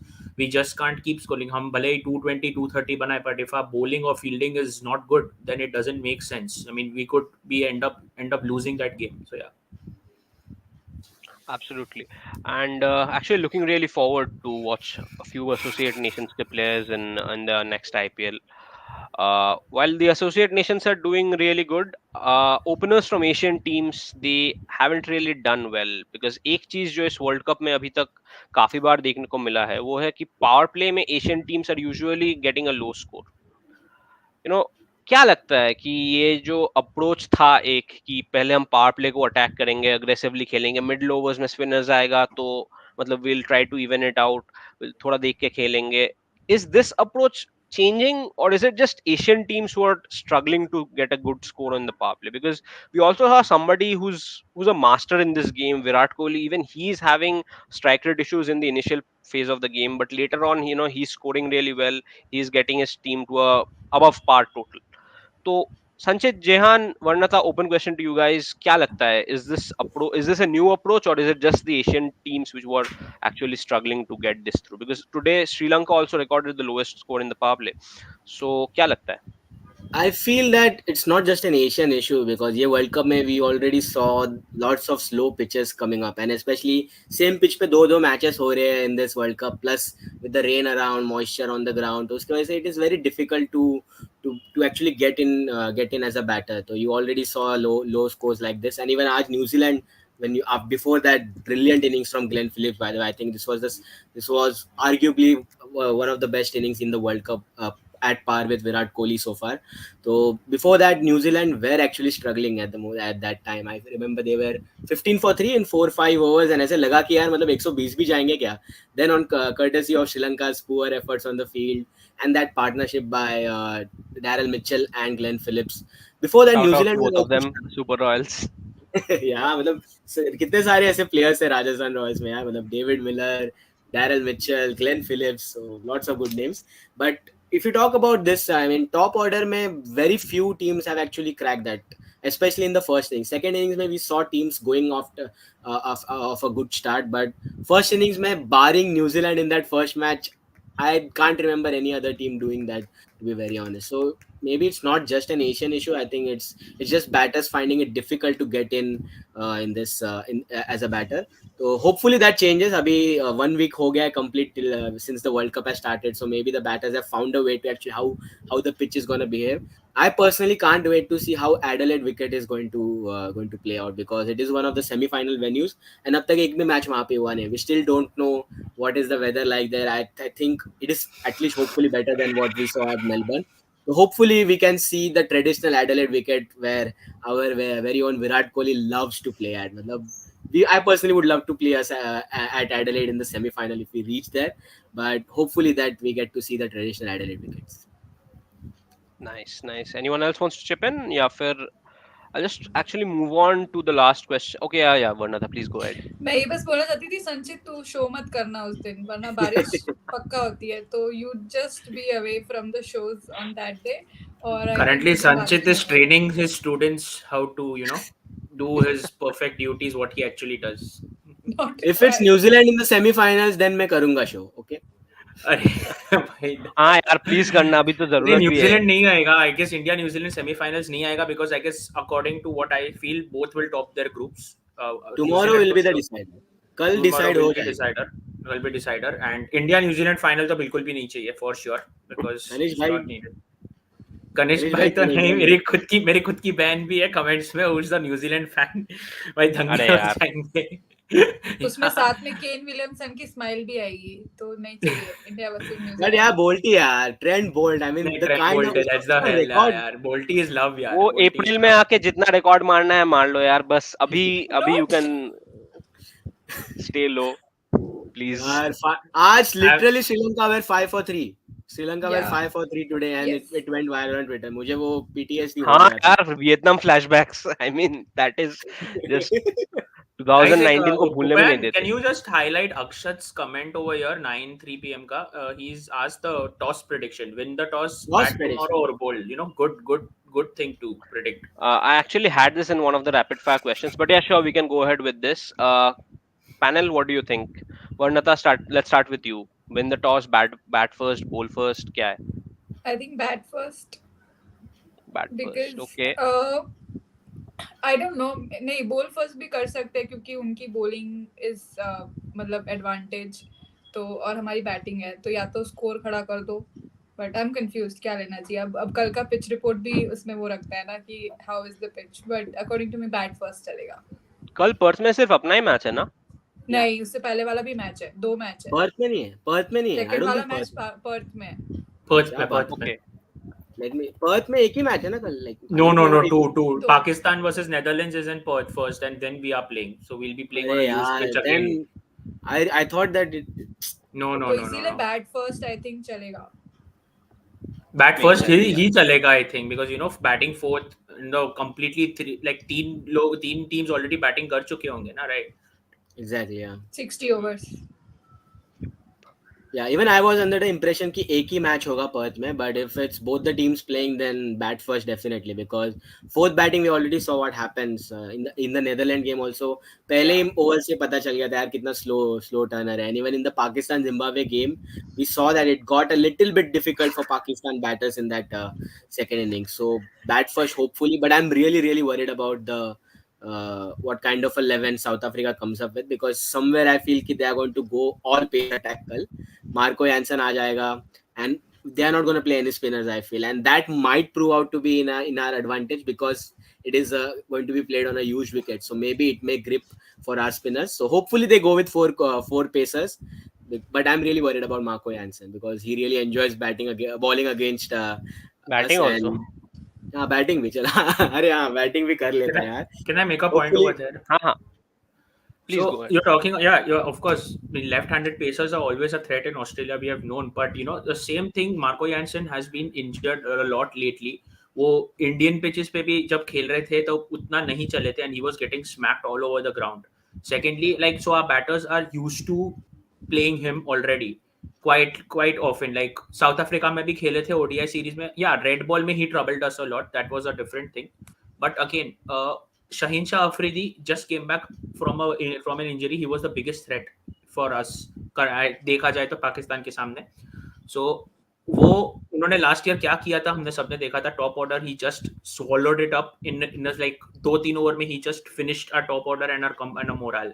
Speaker 3: We just can't keep scoring. Hum bhale 220 230 banaye, but if our bowling or fielding is not good, then it doesn't make sense. I mean, we could be end up losing that game. So yeah.
Speaker 1: Absolutely. And actually looking really forward to watch a few associate nations के players in the next IPL. While the associate nations are doing really good, openers from Asian teams, they haven't really done well, because एक चीज जो इस world cup में अभी तक काफी बार देखने को मिला है वो है कि पावर प्ले में Asian teams are usually getting a low score. You know, क्या लगता है कि ये जो अप्रोच था एक कि पहले हम पावर प्ले को अटैक करेंगे, अग्रेसिवली खेलेंगे, मिडिल ओवर्स में स्पिनर्स आएगा तो मतलब will try to even it out, थोड़ा देख के खेलेंगे, is this approach changing, or is it just Asian teams who are struggling to get a good score on the power play? Because we also have somebody who's a master in this game, Virat Kohli. Even he's having strike rate issues in the initial phase of the game, but later on, you know, he's scoring really well. He's getting his team to a above par total. तो Sanchit, Jehan, Varnata, open question to you guys, क्या लगता है, is this a new approach, or is it just the Asian teams which were actually struggling to get this through? Because today Sri Lanka also recorded the lowest score in the power play. So क्या लगता है?
Speaker 4: I feel that it's not just an Asian issue, because ये World Cup में we already saw lots of slow pitches coming up, and especially same pitch पे दो matches हो रहे हैं in this World Cup, plus with the rain around, moisture on the ground, तो उसकी वजह से it is very difficult to actually get in as a batter. So you already saw low scores like this, and even आज New Zealand, when you before that brilliant innings from Glenn Phillips, by the way, I think this was arguably one of the best innings in the World Cup, at par with Virat Kohli so far. So before that, New Zealand were actually struggling at that time. I remember they were 15 for 3 in 4-5 overs, and ऐसे लगा कि यार मतलब 120 भी जाएंगे क्या. Then on courtesy of Sri Lanka's poor efforts on the field and that partnership by Daryl Mitchell and Glenn Phillips, before that
Speaker 1: Shout
Speaker 4: New
Speaker 1: out to
Speaker 4: Zealand
Speaker 1: both
Speaker 4: was
Speaker 1: of them, Super Royals.
Speaker 4: yeah, मतलब कितने सारे ऐसे players थे Rajasthan Royals में यार, मतलब David Miller, Daryl Mitchell, Glenn Phillips, so lots of good names. But if you talk about this, I mean, top order mein very few teams have actually cracked that, especially in the first innings. Second innings mein we saw teams going off of a good start, but first innings mein, barring New Zealand in that first match, I can't remember any other team doing that, to be very honest. So maybe it's not just an Asian issue. I think it's just batters finding it difficult to get in this as a batter. So hopefully that changes. Abhi 1 week ho gaya complete till, since the World Cup has started. So maybe the batters have found a way to actually how the pitch is going to behave. I personally can't wait to see how Adelaide wicket is going to play out, because it is one of the semi-final venues, and अब तक एक भी match वहाँ पे हुआ नहीं. We still don't know what is the weather like there. I think it is at least hopefully better than what we saw at Melbourne. So hopefully we can see the traditional Adelaide wicket where our very own Virat Kohli loves to play at. I personally would love to play us at Adelaide in the semi-final if we reach there, but hopefully that we get to see the traditional Adelaide wickets.
Speaker 1: Nice, nice. Anyone else wants to chip in? या फिर I'll just actually move on to the last question. Okay, yeah, Varnata, please go ahead.
Speaker 2: मैं ये बस बोलना चाहती थी, संचित तू शो मत करना उस दिन, वरना बारिश पक्का होती है, तो you just be away from the shows on that day. और
Speaker 3: currently Sanchit is training his students how to, do his perfect duties, what he actually does.
Speaker 4: If it's New Zealand in the semi-finals, then मैं करूँगा show, okay?
Speaker 3: अरे भाई
Speaker 1: हाँ यार please करना, अभी तो जरूरत भी है.
Speaker 3: न्यूजीलैंड नहीं आएगा, I guess India New Zealand semifinals नहीं आएगा, because I guess according to what I feel both will top their groups.
Speaker 4: Tomorrow will be the decider. कल decide हो जाएगा.
Speaker 3: Will be decider and India New Zealand final तो बिल्कुल भी नहीं चाहिए for sure, because it's not needed. Kanishka भाई तो नहीं, मेरी खुद की बहन भी है कमेंट्स में, who's the New Zealand fan. भाई दंगे हो जाएंगे.
Speaker 2: उसमें साथ में केन विलियमसन की स्माइल भी आएगी, तो नहीं चाहिए इंडिया वर्सेस न्यूजीलैंड.
Speaker 4: But यार बोल्टी यार, Trent Boult, I mean the kind of
Speaker 3: that's the hell यार, बोल्टी is love यार.
Speaker 1: वो अप्रैल में आके जितना रिकॉर्ड मारना है मार लो यार, बस अभी you can stay low please.
Speaker 4: आज literally Sri Lanka were 5 for 3. Sri Lanka were 5 for 3 today and it went viral on Twitter. मुझे वो PTSD हो
Speaker 1: हाँ यार, Vietnam flashbacks, I mean that is just 2019 को भूलने भी नहीं देते.
Speaker 3: Can you just highlight Akshat's comment over here, 9:03 p.m. का? He's asked the toss prediction. Win the toss, bat tomorrow or bowl. Good thing to predict.
Speaker 1: I actually had this in one of the rapid fire questions, but yeah, sure, we can go ahead with this. Panel, what do you think? Varnata, let's start with you. Win the toss, bat first, bowl first, क्या है?
Speaker 2: I think bat first.
Speaker 1: Bat
Speaker 2: because,
Speaker 1: first, okay.
Speaker 2: I don't know, नहीं बोल first भी कर सकते हैं क्योंकि उनकी बॉलिंग इज मतलब एडवांटेज, तो और हमारी बैटिंग है, तो या तो स्कोर खड़ा कर दो, बट आई एम कंफ्यूज्ड क्या लेना चाहिए. अब कल का पिच रिपोर्ट भी उसमें वो रखता है ना कि how is the pitch, but according to me bat first चलेगा.
Speaker 1: कल पर्थ में सिर्फ अपना ही मैच है ना?
Speaker 2: नहीं, उससे पहले वाला भी मैच है, 2 मैच है.
Speaker 4: पर्थ में नहीं है.
Speaker 2: सेकंड वाला मैच पर्थ में है.
Speaker 3: पर्थ में.
Speaker 4: Perth में एक ही मैच है ना कल, like
Speaker 3: no, two. Pakistan versus Netherlands is in Perth first, and then we are playing, so we'll be playing on a used pitch again.
Speaker 4: I thought that
Speaker 3: no.
Speaker 2: इसीलिए bat first I think चलेगा.
Speaker 3: Bat first ही चलेगा I think, because batting fourth, completely तीन teams already batting कर चुके होंगे ना, right?
Speaker 4: Exactly, yeah.
Speaker 2: 60 overs.
Speaker 4: Yeah, even I was under the impression कि एक ही मैच होगा पर्थ में, but if it's both the teams playing, then bat first definitely, because fourth batting we already saw what happens in the Netherlands game also. पहले ही over से पता चल गया था यार कितना slow turner है, and even in the Pakistan Zimbabwe game we saw that it got a little bit difficult for Pakistan batters in that second innings. So bat first hopefully, but I'm really worried about the what kind of 11 South Africa comes up with, because somewhere I feel कि they are going to go all pace attack कल. Marco Jansen आ जाएगा and they are not going to play any spinners I feel, and that might prove out to be in our advantage, because it is going to be played on a huge wicket, so maybe it may grip for our spinners. So hopefully they go with four pacers, but I'm really worried about Marco Jansen because he really enjoys bowling against
Speaker 3: batting also.
Speaker 4: हाँ batting भी चला. अरे हाँ batting भी कर लेता है यार.
Speaker 3: Can I make a point over there?
Speaker 1: हाँ. Please go ahead.
Speaker 3: You're talking, of course, the left-handed pacers are always a threat in Australia, we have known, but the same thing, Marco Jansen has been injured a lot lately. वो Indian pitches पे भी जब खेल रहे थे तो उतना नहीं चले थे, and he was getting smacked all over the ground. Secondly, so our batters are used to playing him already quite often. Like South Africa में भी खेले थे ODI series में. Yeah, red ball में he troubled us a lot. That was a different thing. But again, Shaheen Shah Afridi just came back from an injury. He was the biggest threat for us देखा जाए तो पाकिस्तान के सामने. So वो उन्होंने last year क्या किया था हमने सबने देखा था, top order he just swallowed it up in like 2-3 over में he just finished our top order and our morale.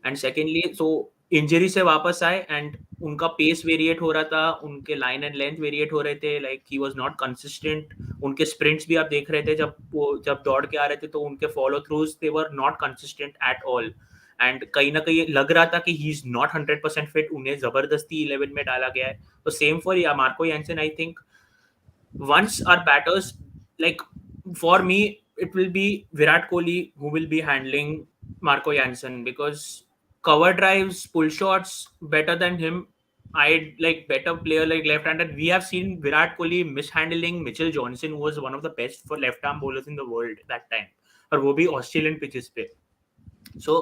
Speaker 3: And secondly so injury से वापस आए एंड उनका पेस वेरिएट हो रहा था, उनके लाइन एंड लेंथ वेरिएट हो रहे थे, like he was not consistent. उनके स्प्रिंट्स भी आप देख रहे थे जब दौड़ के आ रहे थे तो उनके follow throughs they were not consistent at all. And कहीं ना कहीं लग रहा था कि ही इज नॉट 100% फिट, उन्हें जबरदस्ती 11 में डाला गया है. तो same for Marco Jansen. I think once our batters, like for me it will be Virat Kohli who will be handling Marco Jansen, because cover drives, pull shots better than him. I like better player like left-handed. We have seen Virat Kohli mishandling Mitchell Johnson, who was one of the best for left-arm bowlers in the world that time, और वो भी Australian pitches पे. So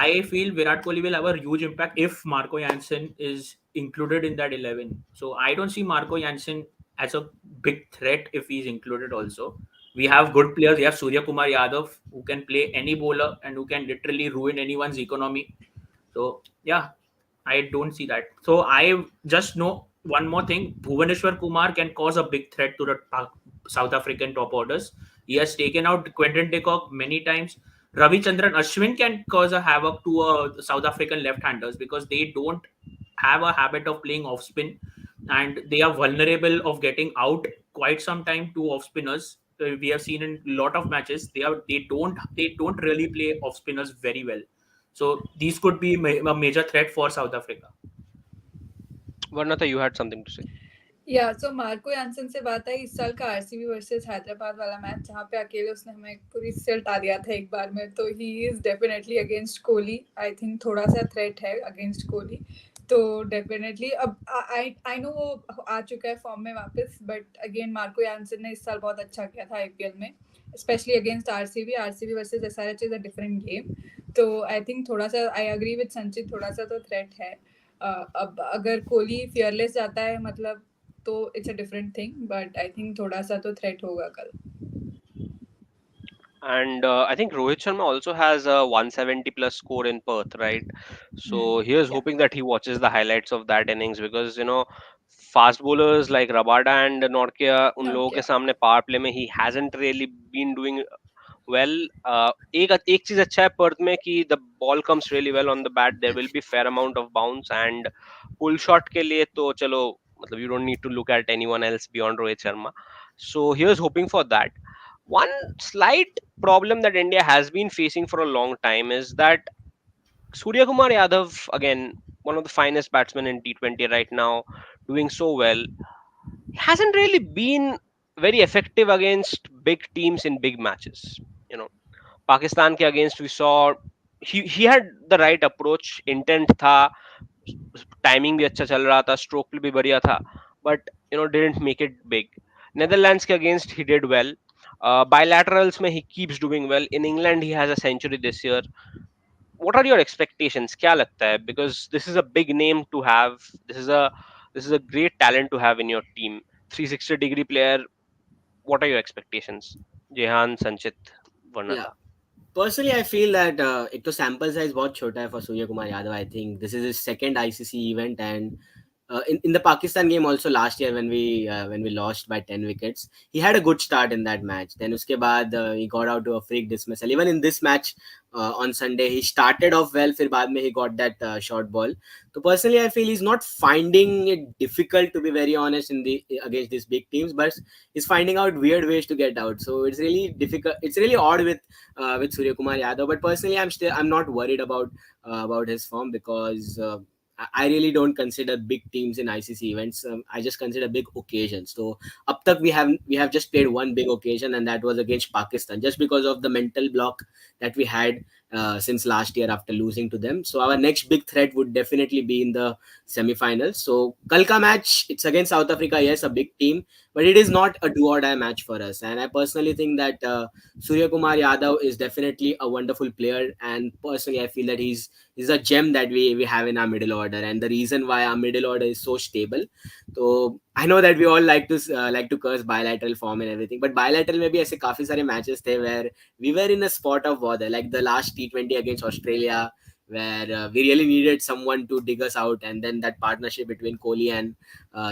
Speaker 3: I feel Virat Kohli will have a huge impact if Marco Jansen is included in that 11. So I don't see Marco Jansen as a big threat if he's included also. We have good players. We have Surya Kumar Yadav, who can play any bowler and who can literally ruin anyone's economy. So yeah, I don't see that. So I just know one more thing. Bhuvaneshwar Kumar can cause a big threat to the South African top orders. He has taken out Quentin de Kock many times. Ravichandran Ashwin can cause a havoc to South African left-handers because they don't have a habit of playing off spin, and they are vulnerable of getting out quite some time to off spinners. We have seen in a lot of matches they don't really play off spinners very well. So these could be a major threat for South Africa.
Speaker 1: Varnata, you had something to say.
Speaker 2: या सो Marco Jansen से बात आई इस साल का RCB versus Hyderabad वाला match, जहाँ पे अकेले उसने हमें पूरी से हटा दिया था एक बार में. तो he is definitely against Kohli. I think थोड़ा सा थ्रेट है अगेंस्ट कोहली. तो डेफिनेटली अब आई नो वो आ चुका है फॉर्म में वापस, बट अगेन मार्को यानसन ने इस साल बहुत अच्छा किया था आईपीएल में, specially against RCB versus SRH is a different game. तो आई थिंक थोड़ा सा आई एग्री विद संचित, थोड़ा सा तो थ्रेट है. अब अगर कोहली फियरलेस जाता है मतलब तो it's a different thing, but I think थोड़ा सा तो थ्रेट होगा कल.
Speaker 1: And I think Rohit Sharma also has a 170 plus score in Perth, right? So here's
Speaker 2: Yeah.
Speaker 1: hoping that he watches the highlights of that innings, because fast bowlers like Rabada and Nortje, उन लोगों के
Speaker 2: Okay.
Speaker 1: सामने power play में he hasn't really been doing well. एक चीज अच्छा है Perth में कि the ball comes really well on the bat. There will be fair amount of bounce, and pull shot के लिए तो चलो मतलब you don't need to look at anyone else beyond Rohit Sharma. So here's hoping for that. One slight problem that India has been facing for a long time is that Surya Kumar Yadav, again, one of the finest batsmen in T20 right now, doing so well, hasn't really been very effective against big teams in big matches. Pakistan ke against we saw he had the right approach, intent tha, timing भी अच्छा चल रहा था, stroke भी बढ़िया था, but didn't make it big. Netherlands के against he did well. Bilaterals में he keeps doing well. In England he has a century this year. What are your expectations? क्या लगता है? Because this is a big name to have. This is a great talent to have in your team. 360-degree player. What are your expectations? Jehan, Sanchit, Varnata.
Speaker 4: Yeah. Personally, I feel that एक तो sample size बहुत छोटा है for Surya Kumar Yadav. I think this is his second ICC event, and in the Pakistan game also last year when we lost by 10 wickets, he had a good start in that match. Then uske baad he got out to a freak dismissal. Even in this match on Sunday, he started off well. फिर बाद में he got that short ball. So personally, I feel he's not finding it difficult, to be very honest, against these big teams, but he's finding out weird ways to get out. So it's really difficult. It's really odd with Surya Kumar Yadav. But personally, I'm not worried about his form, because I really don't consider big teams in ICC events. I just consider big occasions. So up tak we have just played one big occasion, and that was against Pakistan, just because of the mental block that we had since last year after losing to them. So our next big threat would definitely be in the semi-finals. So Kalka match, it's against South Africa. Yes, a big team, but it is not a do or die match for us. And I personally think that Surya Kumar Yadav is definitely a wonderful player, and personally I feel that he's a gem that we have in our middle order, and the reason why our middle order is so stable. So I know that we all like to curse bilateral form and everything, but bilateral में भी ऐसे काफी सारे matches थे where we were in a spot of bother, like the last T20 against Australia, where we really needed someone to dig us out, and then that partnership between Kohli and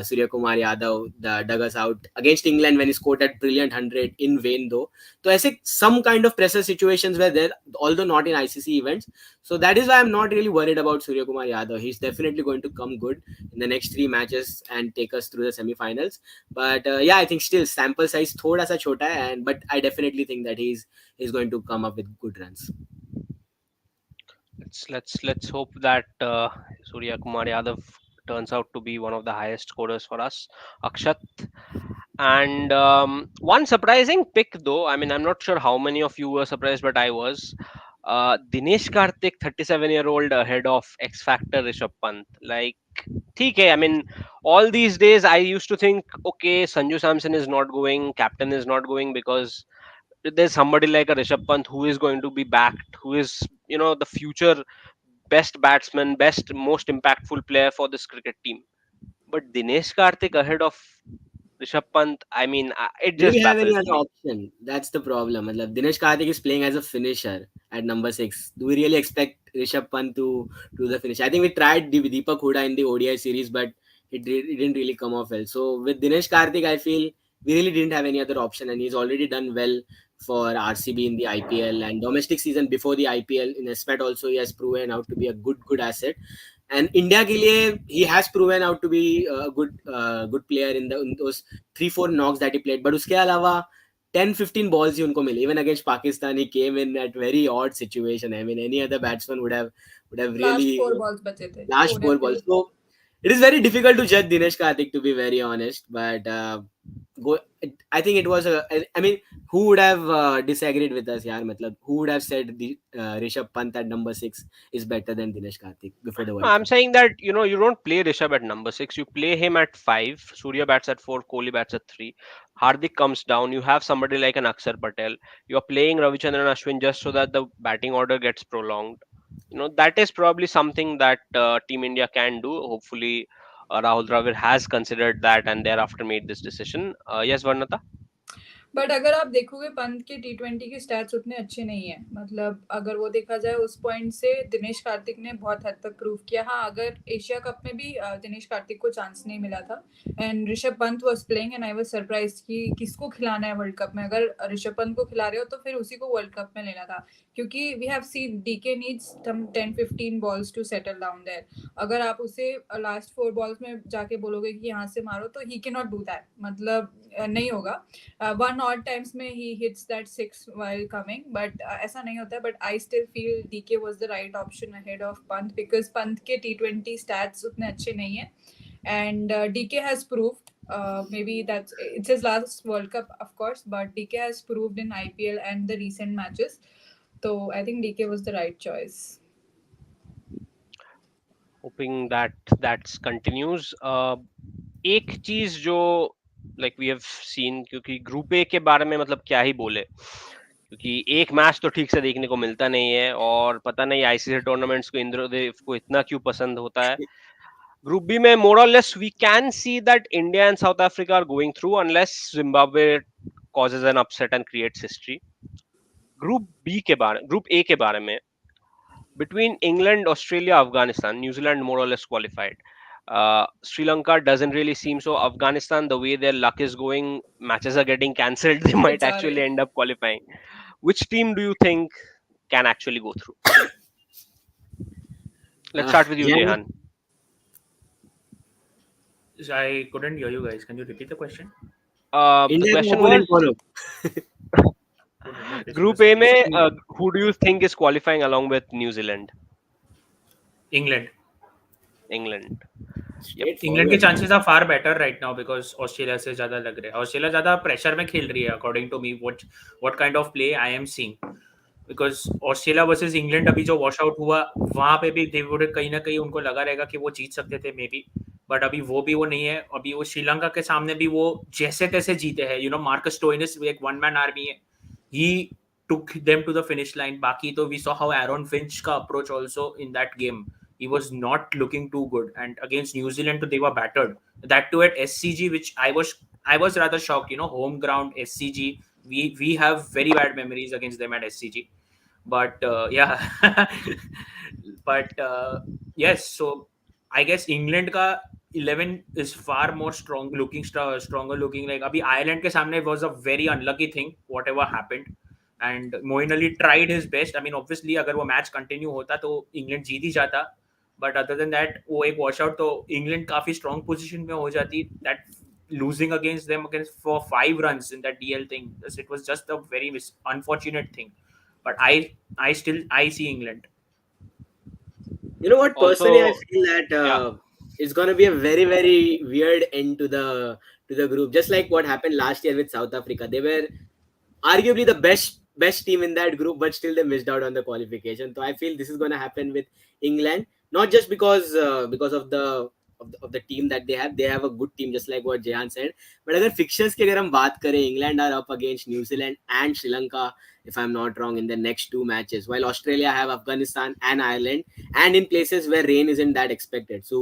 Speaker 4: Surya Kumar Yadav dug us out against England when he scored that brilliant 100 in vain though. So I say some kind of pressure situations were there, although not in ICC events. So that is why I'm not really worried about Surya Kumar Yadav. He's definitely going to come good in the next 3 matches and take us through the semi-finals. But yeah, I think still sample size thoda sa chota hai, but I definitely think that he's going to come up with good runs.
Speaker 1: Let's hope that Surya Kumar Yadav turns out to be one of the highest scorers for us. Akshat. And one surprising pick, though, I mean, I'm not sure how many of you were surprised, but I was. Dinesh Karthik, 37-year-old, ahead of X Factor Rishabh Pant. Like, okay, I mean, all these days I used to think, okay, Sanju Samson is not going, captain is not going because there's somebody like a Rishabh Pant who is going to be backed, who is, the future best batsman, best, most impactful player for this cricket team. But Dinesh Karthik ahead of Rishabh Pant, I mean, it
Speaker 4: Do we
Speaker 1: just
Speaker 4: have any
Speaker 1: baffles
Speaker 4: other
Speaker 1: me.
Speaker 4: option? That's the problem. Matlab, Dinesh Karthik is playing as a finisher at number 6. Do we really expect Rishabh Pant to do the finish? I think we tried Deepak Hooda in the ODI series, but it didn't really come off well. So with Dinesh Karthik, I feel we really didn't have any other option, and he's already done well for RCB in the IPL and domestic season before the IPL. In SPAT also, he has proven out to be a good asset. And India के लिए he has proven out to be a good player in those 3-4 knocks that he played. But उसके अलावा 10-15 balls ही उनको मिले. Even against Pakistan, he came in at very odd situation. I mean, any other batsman would have
Speaker 2: Last
Speaker 4: really
Speaker 2: 4 balls बचे थे.
Speaker 4: last
Speaker 2: Four
Speaker 4: 4
Speaker 2: या
Speaker 4: balls.
Speaker 2: 3.
Speaker 4: So it is very difficult to judge Dinesh Karthik, to be very honest. But I think it was I mean, who would have disagreed with us, yaar? Matlab, who would have said the Rishabh Pant at number 6 is better than Dinesh Karthik before the
Speaker 1: No,
Speaker 4: World
Speaker 1: I'm
Speaker 4: Cup?
Speaker 1: saying that you don't play Rishabh at number 6. You play him at 5. Surya bats at 4. Kohli bats at 3. Hardik comes down. You have somebody like an Akshar Patel. You are playing Ravichandran Ashwin just so that the batting order gets prolonged. That is probably something that Team India can do. Hopefully, Rahul Dravid has considered that and thereafter made this decision. Yes, Varnata.
Speaker 2: But अगर आप देखोगे पंत के T20 के stats उतने अच्छे नहीं है. मतलब अगर वो देखा जाए उस पॉइंट से दिनेश कार्तिक ने बहुत हद तक प्रूव किया. हाँ, अगर एशिया कप में भी दिनेश कार्तिक को चांस नहीं मिला था and Rishabh Pant was playing and I was surprised कि किसको खिलाना है वर्ल्ड कप में. अगर ऋषभ पंत को खिला रहे हो तो फिर उसी को वर्ल्ड कप में लेना था, क्योंकि we have seen DK needs 10-15 balls to settle down there. अगर आप उसे लास्ट 4 बॉल्स में जाके बोलोगे कि यहाँ से मारो तो he can not do that. मतलब नहीं होगा. One odd times में he hits that 6 while coming, but ऐसा नहीं होता है. But I still feel DK was the right option ahead of Pant because Pant के T20 stats उतने अच्छे नहीं हैं, and DK has proved. Maybe it's his last World Cup, of course, but DK has proved in IPL and the recent matches. So I think DK was the right choice.
Speaker 1: Hoping that continues. एक चीज जो like we have scene, क्योंकि group A के बारे में मतलब क्या ही बोले, क्योंकि एक मैच तो ठीक से देखने को मिलता नहीं है और पता नहीं आईसीसी टूर्नामेंट्स को इंद्रदेव को इतना क्यों पसंद होता है. ग्रुप बी में मोर और less we can see that India and South Africa are going through unless Zimbabwe causes an upset and creates history. Group A के बारे में, between England, Australia, Afghanistan, New Zealand more or less qualified. Sri Lanka doesn't really seem so. Afghanistan, the way their luck is going, matches are getting cancelled. They might actually end up qualifying. Which team do you think can actually go through? Let's start with you, Jehan.
Speaker 3: I couldn't hear you guys. Can you repeat the question?
Speaker 1: The question was Group A में who do you think is qualifying along with New Zealand?
Speaker 3: England.
Speaker 1: Yep.
Speaker 3: के chances are far better right now because Australia से ज़्यादा लग रहे हैं. Australia ज़्यादा pressure में खेल रही है according to me. What kind of play I am seeing, because Australia versus England अभी जो wash out हुआ वहाँ पे भी they would कहीं ना कहीं उनको लगा रहेगा कि वो जीत सकते थे maybe, but अभी वो नहीं है. अभी वो श्रीलंका के सामने भी वो जैसे तैसे जीते हैं. Marcus Stoinis एक one man army है. He took them to the finish line. बाकी तो we saw how Aaron Finch का approach also in that game. He was not looking too good, and against New Zealand they were battered. That too at SCG, which I was rather shocked. Home ground SCG. We have very bad memories against them at SCG. But yeah, But yes, so I guess England का 11 is far more stronger looking. Like अभी Ireland के सामने was a very unlucky thing whatever happened, and Moeen Ali tried his best. I mean obviously अगर वो match continue होता तो England जीत ही जाता, but other than that वो एक वॉश आउट तो इंग्लैंड काफी स्ट्रॉन्ग पोजीशन में हो जाती. That losing against them against for 5 runs in that DL thing, it was just a very unfortunate thing. But I see England.
Speaker 4: You know what? Personally, I
Speaker 1: Also,
Speaker 4: feel that
Speaker 1: yeah,
Speaker 4: it's gonna be a very, very weird end to the group. Just like what happened last year with South Africa. They were arguably the best team in that group, but still they missed out on the qualification. So I feel this is gonna happen with England, not just because of the team that they have a good team, just like what Jehan said. But अगर fixtures की अगर हम बात करें, England are up against New Zealand and Sri Lanka, if I'm not wrong, in the next 2 matches, while Australia have Afghanistan and Ireland, and in places where rain isn't that expected. So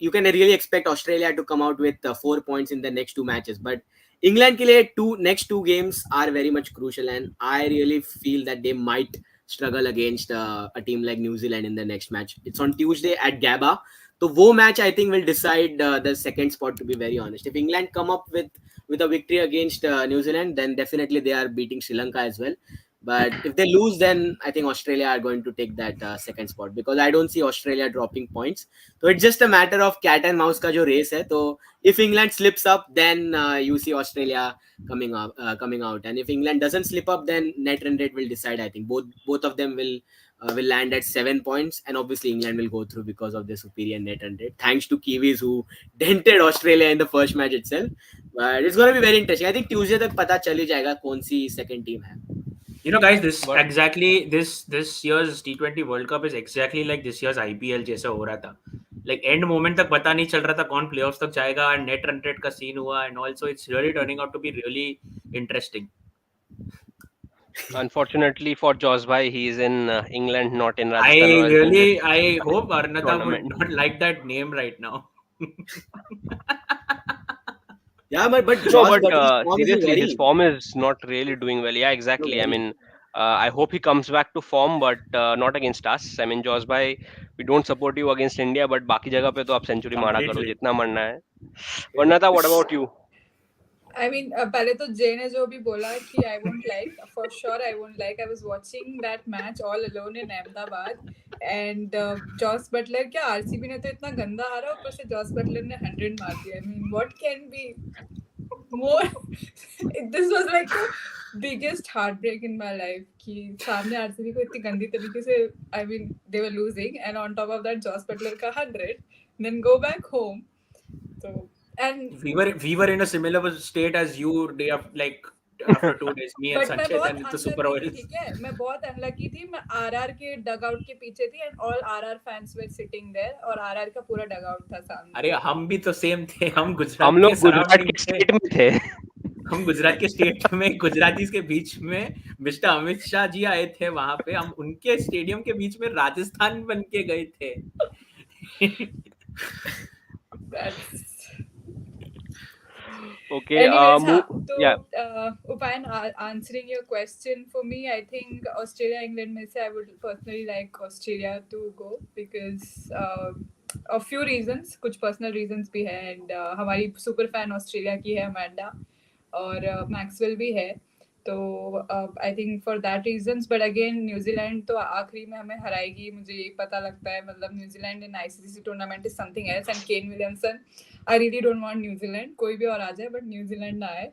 Speaker 4: you can really expect Australia to come out with 4 points in the next 2 matches. But England के लिए next two games are very much crucial, and I really feel that they might struggle against a team like New Zealand in the next match. It's on Tuesday at Gabba. So वो match I think will decide the second spot, to be very honest. If England come up with a victory against New Zealand, then definitely they are beating Sri Lanka as well. But if they lose, then I think Australia are going to take that second spot, because I don't see Australia dropping points. So it's just a matter of cat and mouse का जो race है. So if England slips up, then you see Australia coming out, and if England doesn't slip up, then net run rate will decide. I think both of them will land at 7 points, and obviously England will go through because of their superior net run rate, thanks to Kiwis who dented Australia in the first match itself. But it's going to be very interesting. I think Tuesday तक पता चल ही जाएगा कौन सी second team है.
Speaker 3: You know, guys,
Speaker 1: but
Speaker 3: this year's T20 World Cup is exactly like this year's IPL जैसा हो रहा था. Like end moment तक पता नहीं चल रहा था कौन playoffs तक जाएगा, net run rate का scene हुआ, and also it's really turning out to be really interesting.
Speaker 1: unfortunately for 𝗄𝗶𝘁𝗵, he is in England, not in Rajasthan Royals in this
Speaker 3: I hope Arnata would
Speaker 1: tournament.
Speaker 3: not like that name right now.
Speaker 4: Yeah, but
Speaker 1: No,
Speaker 4: Josh,
Speaker 1: but
Speaker 4: but his form isn't
Speaker 1: seriously, his
Speaker 4: very.
Speaker 1: form is not really doing well. Yeah,
Speaker 4: No,
Speaker 1: exactly. I
Speaker 4: very.
Speaker 1: mean, I hope he comes back to form, but not against us. I mean, 𝗄𝗶𝘁, we don't support you against India, but बाकी जगह पे तो आप century मारा करो
Speaker 3: Completely.
Speaker 1: जितना मरना है. Varnata, what about you?
Speaker 2: I mean, पहले तो जय ने जो भी बोला कि I won't like, for sure I won't like. I was watching that match all alone in Ahmedabad, and Jos Buttler क्या आरसीबी ने तो इतना गंदा हारा, ऊपर से जॉस बटलर ने 100 मार दिया. I mean, what can be more? This was like the biggest heartbreak in my life कि सामने आरसीबी को इतनी गंदी तरीके से, I mean, they were losing, and on top of that Jos Buttler का 100, then go back home. So. And
Speaker 3: We were in a similar state as you day of like after 2 days. Me and
Speaker 2: but मैं
Speaker 3: Sanchit
Speaker 2: बहुत
Speaker 3: and the Super
Speaker 2: unlucky थी,
Speaker 3: Royals.
Speaker 2: ठीक है, मैं बहुत unlucky थी. मैं आरआर के डगआउट के पीछे थी, and all RR fans were sitting there, और आरआर का पूरा डगआउट था सामने.
Speaker 3: अरे हम भी तो सेम थे, हम
Speaker 1: हम
Speaker 3: गुजरात
Speaker 1: लोग
Speaker 3: के
Speaker 1: गुजरात
Speaker 3: सराउंडिंग
Speaker 1: के
Speaker 3: थे.
Speaker 1: स्टेट में थे.
Speaker 3: हम गुजरात के स्टेट में गुजरातीज के बीच में मिस्टर अमित शाह जी आए थे वहां पे. हम उनके स्टेडियम के बीच में राजस्थान बन के गए थे.
Speaker 2: That's
Speaker 1: Okay,
Speaker 2: anyways,
Speaker 1: move. Yeah,
Speaker 2: Upayan, answering your question, for me, I think Australia England में से I would personally like Australia to go, because of few reasons, कुछ personal reasons भी है, and हमारी super fan Australia की है Amanda, और Maxwell भी है. तो I think for that reasons. But again New Zealand तो आखिरी में हमें हराएगी, मुझे यही पता लगता है. मतलब New Zealand in ICC tournament is something else, and Kane Williamson, I really don't want New Zealand, कोई भी और आ जाए बट न्यूजीलैंड ना आए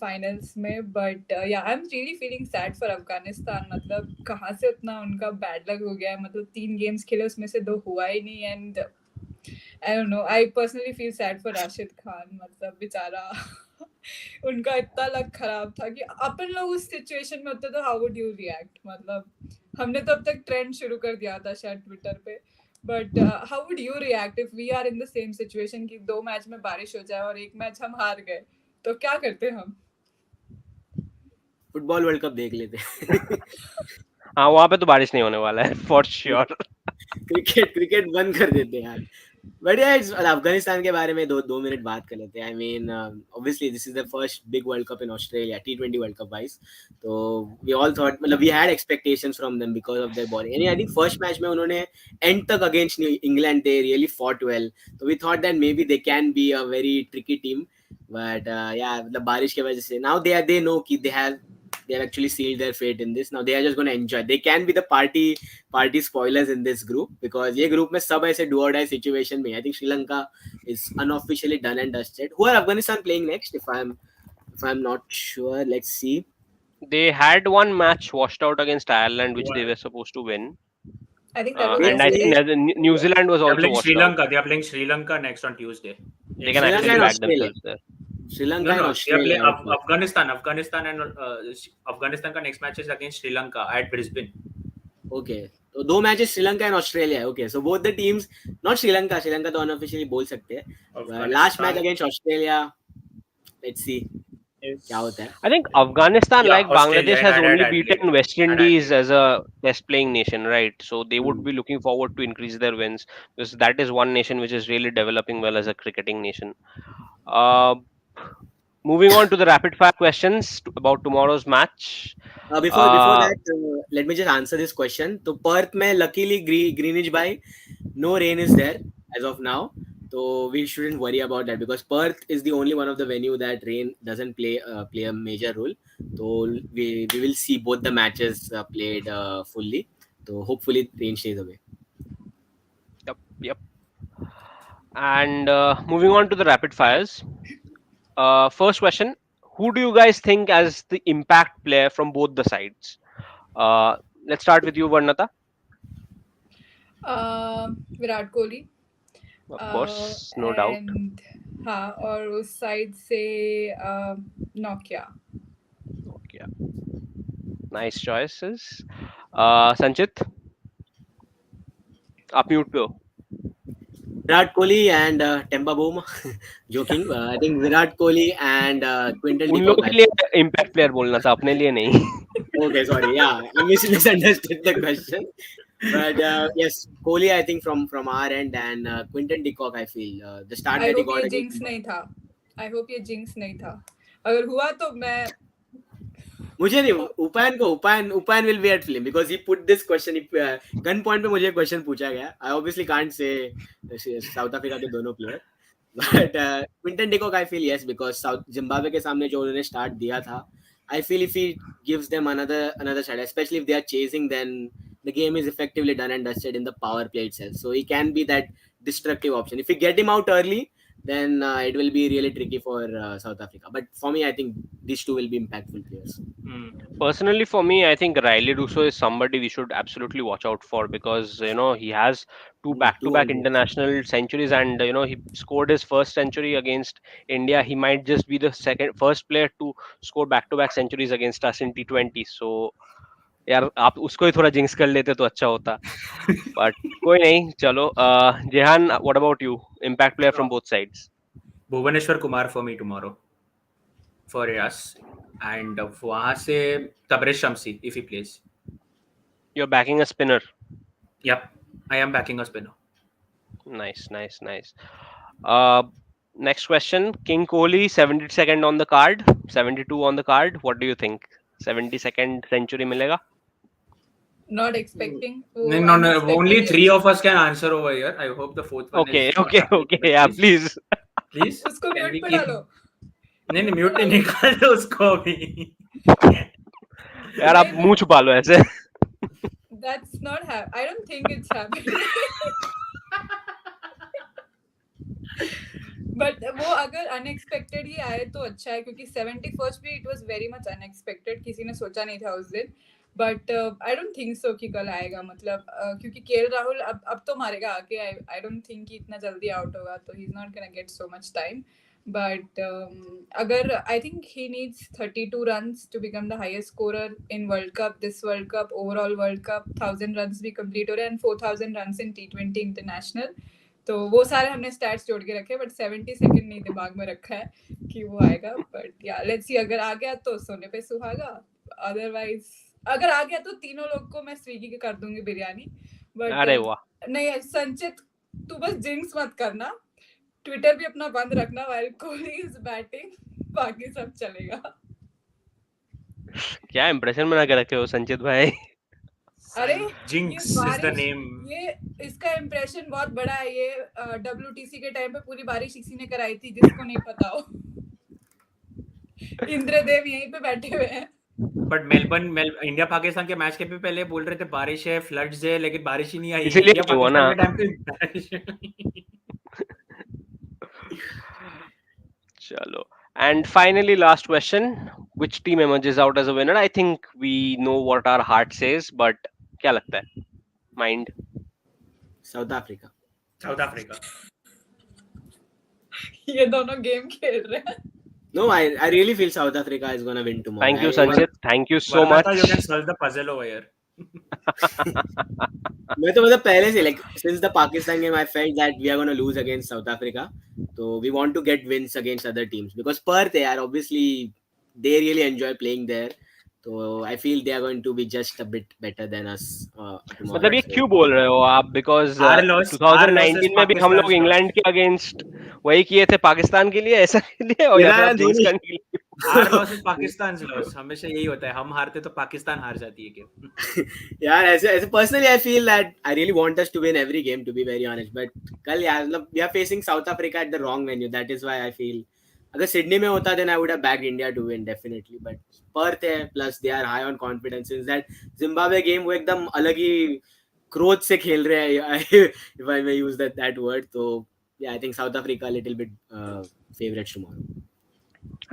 Speaker 2: फाइनल्स में. बट या I am really feeling sad for Afghanistan. मतलब कहाँ से उतना उनका बैड लक हो गया है. मतलब 3 गेम्स खेले, उसमें से 2 हुआ ही नहीं. And I don't no, I personally feel sad for Rashid Khan. मतलब बेचारा उनका इतना लक खराब था कि अपन लोग उस सिचुएशन में होते तो हाउ वुड यू रिएक्ट. मतलब हमने तो अब तक ट्रेंड शुरू कर दिया था शायद ट्विटर पे, but how would you react if we are in the same situation कि 2 मैच में बारिश हो जाए और 1 मैच हम हार गए, तो क्या करते हम?
Speaker 4: फुटबॉल वर्ल्ड कप देख लेते.
Speaker 1: हाँ, वहाँ पे तो बारिश नहीं होने वाला है फॉर श्योर.
Speaker 4: क्रिकेट बंद कर देते हैं यार. But yeah, अफगानिस्तान के बारे में दो मिनट बात कर लेते हैं. I mean, obviously this is the first big World Cup in Australia, T20 World Cup wise. So we all thought, मतलब we had expectations from them because of their bowling. And I think first match में उन्होंने end तक against England they really fought well. So we thought that maybe they can be a very tricky team. But yeah, मतलब बारिश की वजह से now they know कि they have actually sealed their fate in this. Now they are just going to enjoy. They can be the party spoilers in this group because ये group में सब ऐसे do or die situation में. I think Sri Lanka is unofficially done and dusted. Who are Afghanistan playing next? If I'm not sure, let's see.
Speaker 1: They had one match washed out against Ireland, which they were supposed to win.
Speaker 2: I think that was
Speaker 1: And I think
Speaker 2: yesterday.
Speaker 1: New Zealand was
Speaker 3: They are
Speaker 1: also
Speaker 3: playing
Speaker 1: washed
Speaker 3: Sri
Speaker 1: out.
Speaker 3: Lanka. They are playing Sri Lanka next on Tuesday.
Speaker 1: They can
Speaker 4: Sri Lanka
Speaker 1: actually
Speaker 4: and
Speaker 1: back
Speaker 4: Australia.
Speaker 1: themselves there.
Speaker 4: Sri Lanka and
Speaker 3: They are
Speaker 4: Australia.
Speaker 3: playing Afghanistan and Afghanistan का next match is against Sri Lanka at Brisbane.
Speaker 4: Okay. So दो matches Sri Lanka and Australia. Okay. So both the teams, not Sri Lanka. Sri Lanka तो unofficially बोल सकते हैं. Last match against Australia. Let's see. क्या होता है?
Speaker 1: I think Afghanistan,
Speaker 3: Yeah,
Speaker 1: like
Speaker 3: Australia
Speaker 1: Bangladesh, has
Speaker 3: and
Speaker 1: only
Speaker 3: Adelaide.
Speaker 1: beaten West
Speaker 3: And
Speaker 1: Indies
Speaker 3: Adelaide.
Speaker 1: as a test playing nation, right? So they would be looking forward to increase their wins because that is one nation which is really developing well as a cricketing nation. Moving on to the rapid fire questions about tomorrow's match.
Speaker 4: Before that, let me just answer this question. So Perth में luckily Greenwich by no rain is there as of now. So we shouldn't worry about that because Perth is the only one of the venue that rain doesn't play a major role. So we will see both the matches played fully. So hopefully rain stays away.
Speaker 1: Yep. And moving on to the rapid fires. First question: who do you guys think as the impact player from both the sides? Let's start with you, Varnata.
Speaker 2: Virat Kohli.
Speaker 1: Of course, no doubt.
Speaker 2: And हाँ, और उस side से Nokia.
Speaker 1: Nice choices. Sanchit, आप mute पे हो.
Speaker 4: Virat Kohli and 𝗬𝗏𝗵𝘁. Joking. I think Virat Kohli and Quinton de
Speaker 1: उन
Speaker 4: Kock.
Speaker 1: लोगों के लिए impact player बोलना था, अपने लिए नहीं.
Speaker 4: Okay, sorry. Yeah, I misunderstood the question. But yes, Kohli, I think from our end, and Quinton de Kock, I feel the start
Speaker 2: I
Speaker 4: that he
Speaker 2: hope
Speaker 4: got
Speaker 2: ये
Speaker 4: against.
Speaker 2: jinx नहीं था. I hope ये jinx नहीं था. अगर हुआ तो मैं.
Speaker 4: मुझे नहीं, उपायन will be at film because he put this question. Gun point पे मुझे question पूछा गया. I obviously can't say South Africa के दोनों player. But Quinton de Kock, I feel yes because Zimbabwe के सामने जो उन्होंने start दिया था, I feel if he gives them another shot, especially if they are chasing, then the game is effectively done and dusted in the power play itself. So he can be that destructive option. If we get him out early, then it will be really tricky for South Africa. But for me, I think these two will be impactful players.
Speaker 1: Personally, for me, I think Riley Russo is somebody we should absolutely watch out for because he has two back-to-back international centuries, and he scored his first century against India. He might just be the first player to score back-to-back centuries against us in T20. So यार आप उसको ही थोड़ा jinx कर लेते तो अच्छा होता. But कोई नहीं, चलो. Jehan, what about you? Impact player from both sides.
Speaker 3: Bhuvaneshwar Kumar for me tomorrow. For us. And वहाँ से Tabraiz Shamsi if he plays.
Speaker 1: You're backing a spinner.
Speaker 3: Yep, I am backing a spinner.
Speaker 1: Nice. Next question. King Kohli, 72nd on the card, 72 on the card. What do you think? 72nd century मिलेगा?
Speaker 2: Not expecting.
Speaker 3: No. Only 3 of us can answer over here. I hope the fourth one
Speaker 1: Okay,
Speaker 3: is not
Speaker 1: okay.
Speaker 3: happening,
Speaker 1: Yeah, please.
Speaker 3: Please.
Speaker 2: उसको
Speaker 3: Can
Speaker 2: mute
Speaker 3: we
Speaker 2: पे
Speaker 3: keep-
Speaker 2: डालो.
Speaker 3: नहीं mute नहीं निकाल दो उसको अभी.
Speaker 1: यार आप मुंह छुपा लो ऐसे.
Speaker 2: That's not I don't think it's happening. But वो अगर unexpected ही आए तो अच्छा है क्योंकि 71st भी it was very much unexpected. किसी ने सोचा नहीं था उस दिन. But I don't think so कि कल आएगा. मतलब क्योंकि KL राहुल अब तो मारेगा आके. I don't think कि इतना जल्दी out होगा तो he's not gonna get so much time. But अगर I think he needs 32 runs to become the highest scorer in World Cup, this World Cup, overall World Cup. 1000 runs भी complete हो रहे हैं and 4000 runs in T20 international. तो वो सारे हमने stats जोड़ के रखे, बट 72nd नहीं दिमाग में रखा है कि वो आएगा. बट या लेट्स सी, अगर आ गया तो सोने पे सुहागा. अदरवाइज अगर आ गया तो तीनों लोग को मैं स्विगी के कर दूंगी बिरयानी. बट
Speaker 1: अरे वाह
Speaker 2: नहीं संचित तू बस जिंक्स मत करना, ट्विटर भी अपना बंद रखना while कोहली इज बैटिंग, बाकी सब चलेगा।
Speaker 1: क्या इंप्रेशन बना के रखे हो संचित भाई।
Speaker 2: अरे
Speaker 3: Jinx
Speaker 2: ये
Speaker 3: is the
Speaker 2: बारिश,
Speaker 3: name.
Speaker 2: ये इसका इम्प्रेशन बहुत बड़ा है। ये WTC के टाइम पे पूरी बारिश इसी ने कराई थी, जिसको नहीं पता हो। इंद्रदेव यहीं पे बैठे हुए हैं।
Speaker 3: बट मेलबर्न इंडिया पाकिस्तान के मैच के भी पहले बोल रहे थे बारिश है, फ्लड्स है, लेकिन बारिश ही नहीं आई।
Speaker 1: इसीलिए
Speaker 3: इंडिया
Speaker 1: नहीं हुआ
Speaker 3: पाकिस्तान
Speaker 1: ना।
Speaker 3: के टाइम पे बारिश
Speaker 1: चलो, and finally last question, which team emerges out as a winner? I think we know what our heart says, but क्या लगता है mind?
Speaker 4: South Africa.
Speaker 3: South Africa.
Speaker 2: ये दोनों गेम खेल रहे हैं।
Speaker 4: No, I really feel South Africa is gonna win tomorrow.
Speaker 1: Thank you Sanchit, thank you so
Speaker 3: वरना
Speaker 1: much.
Speaker 3: तो you can solve the puzzle over here.
Speaker 4: मैं तो मतलब पहले से like since the Pakistan game I felt that we are gonna lose against South Africa, so we want to get wins against other teams because Perth are obviously they really enjoy playing there, so I feel they are going to be just a bit better than us tomorrow.
Speaker 1: मतलब ये क्यों बोल रहे हो आप? Because
Speaker 3: Our loss is
Speaker 1: 2019 में भी हम लोग
Speaker 3: Pakistan's
Speaker 1: इंग्लैंड के अगेंस्ट वही किए थे पाकिस्तान के लिए, ऐसा के लिए, और या फिर आप जिंक्स करने के लिए?
Speaker 3: Our loss is Pakistan's loss. हमेशा यही होता है, हम हारते तो पाकिस्तान हार जाती है क्या?
Speaker 4: यार ऐसे personally I feel that I really want us to win every game, to be very honest, but कल यार मतलब we are facing South Africa at the wrong venue, that is why I feel अगर Sydney में होता then I would have backed India to win definitely, but Perth है plus they are high on confidence since that Zimbabwe game वो एकदम अलग ही क्रोध से खेल रहे हैं if I may use that word, so yeah I think South Africa a little bit favorites tomorrow.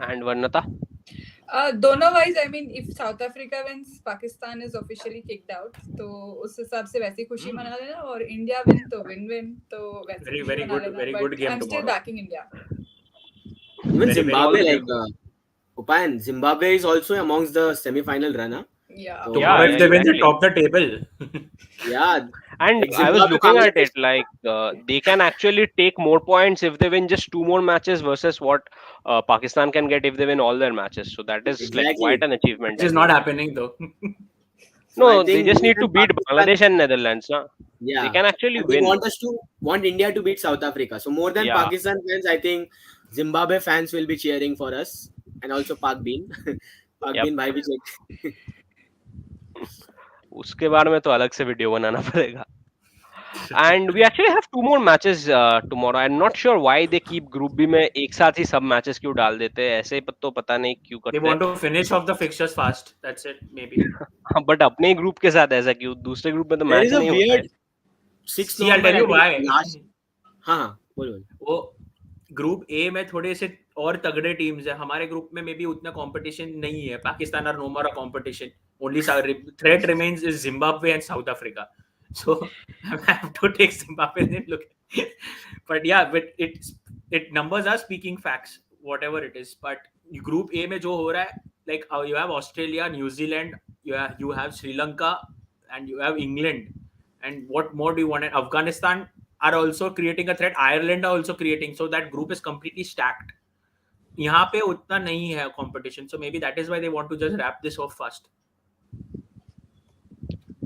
Speaker 1: And Varnata?
Speaker 2: दोनों wise I mean if South Africa wins Pakistan is officially kicked out, तो उस हिसाब से वैसी खुशी मना लेना, और इंडिया विन तो विन तो वैसे
Speaker 3: very good game
Speaker 2: I am still
Speaker 3: tomorrow.
Speaker 2: Banking India.
Speaker 4: Even Zimbabwe,
Speaker 1: very
Speaker 4: like Upayan, Zimbabwe is also amongst the semi-final runner.
Speaker 2: Yeah.
Speaker 4: So,
Speaker 3: Tomorrow if they win, they
Speaker 1: exactly.
Speaker 3: top the table.
Speaker 4: yeah,
Speaker 1: And
Speaker 4: like
Speaker 1: I was
Speaker 4: Zimbabwe,
Speaker 1: looking at
Speaker 4: Bangladesh.
Speaker 1: it like they can actually take more points if they win just 2 more matches versus what Pakistan can get if they win all their matches. So that is like
Speaker 4: Exactly.
Speaker 1: quite an achievement.
Speaker 3: Which is not happening though.
Speaker 4: So
Speaker 1: No,
Speaker 4: I
Speaker 1: they
Speaker 4: think
Speaker 1: just
Speaker 4: more
Speaker 1: need to
Speaker 4: than
Speaker 1: beat
Speaker 4: Pakistan-
Speaker 1: Bangladesh and Netherlands. Na?
Speaker 4: Yeah,
Speaker 1: They can actually
Speaker 4: and they
Speaker 1: win.
Speaker 4: want India to beat South Africa. So more than
Speaker 1: Yeah.
Speaker 4: Pakistan fans, I think Zimbabwe fans will be cheering for us, and also Pak Bean. Pak
Speaker 1: Yep.
Speaker 4: Bean भाई भी check.
Speaker 1: उसके बारे में तो अलग से video बनाना पड़ेगा. And we actually have 2 more matches tomorrow. I'm not sure why they keep Group B में एक साथ ही सब matches क्यों डाल देते हैं. ऐसे तो पता नहीं क्यों
Speaker 3: They
Speaker 1: करते
Speaker 3: want to finish off the fixtures fast. That's it, maybe.
Speaker 1: हैं. But अपने ग्रुप के साथ ऐसा क्यों? दूसरे ग्रुप में तो
Speaker 4: There
Speaker 1: मैच
Speaker 4: is a
Speaker 1: नहीं होता है.
Speaker 4: weird 6
Speaker 3: See, I'll
Speaker 4: November.
Speaker 3: tell you why.
Speaker 4: Last. हाँ बोलो.
Speaker 3: वो ग्रुप ए में थोड़े से और तगड़े टीम्स है. हमारे ग्रुप में मे बी उतना कंपटीशन नहीं है. पाकिस्तान और no more competition. Only threat remains is Zimbabwe and South Africa. So I have to take Zimbabwe then look. But yeah, but it numbers are speaking facts, whatever it is. But group A में जो हो रहा है, like you have Australia, New Zealand, you have Sri Lanka, and you have England. And what more do you want? And Afghanistan are also creating a threat. Ireland are also creating. So that group is completely stacked. यहाँ पे उतना नहीं है competition. So maybe that is why they want to just wrap this off fast.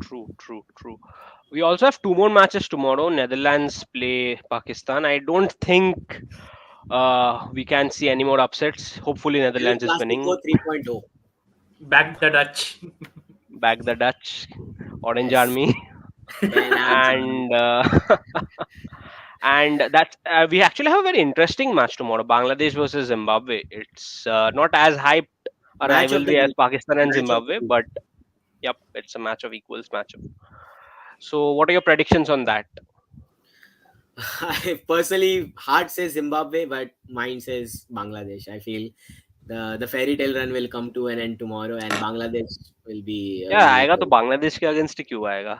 Speaker 1: True. We also have 2 more matches tomorrow. Netherlands play Pakistan. I don't think we can see any more upsets. Hopefully Netherlands is winning.
Speaker 4: 3.0.
Speaker 3: Back the Dutch.
Speaker 1: Back the Dutch, Orange
Speaker 4: Yes.
Speaker 1: Army.
Speaker 4: And
Speaker 1: And that we actually have a very interesting match tomorrow. Bangladesh versus Zimbabwe. It's not as hyped a
Speaker 4: Match of
Speaker 1: rivalry
Speaker 4: the
Speaker 1: as
Speaker 4: week.
Speaker 1: Pakistan and
Speaker 4: Match of the
Speaker 1: Zimbabwe,
Speaker 4: week.
Speaker 1: but yep, it's a match of equals matchup. So what are your predictions on that?
Speaker 4: I personally heart says Zimbabwe, but mind says Bangladesh. I feel the fairy tale run will come to an end tomorrow, and Bangladesh will be.
Speaker 1: Yeah, आएगा तो बांग्लादेश के against ही क्यों आएगा?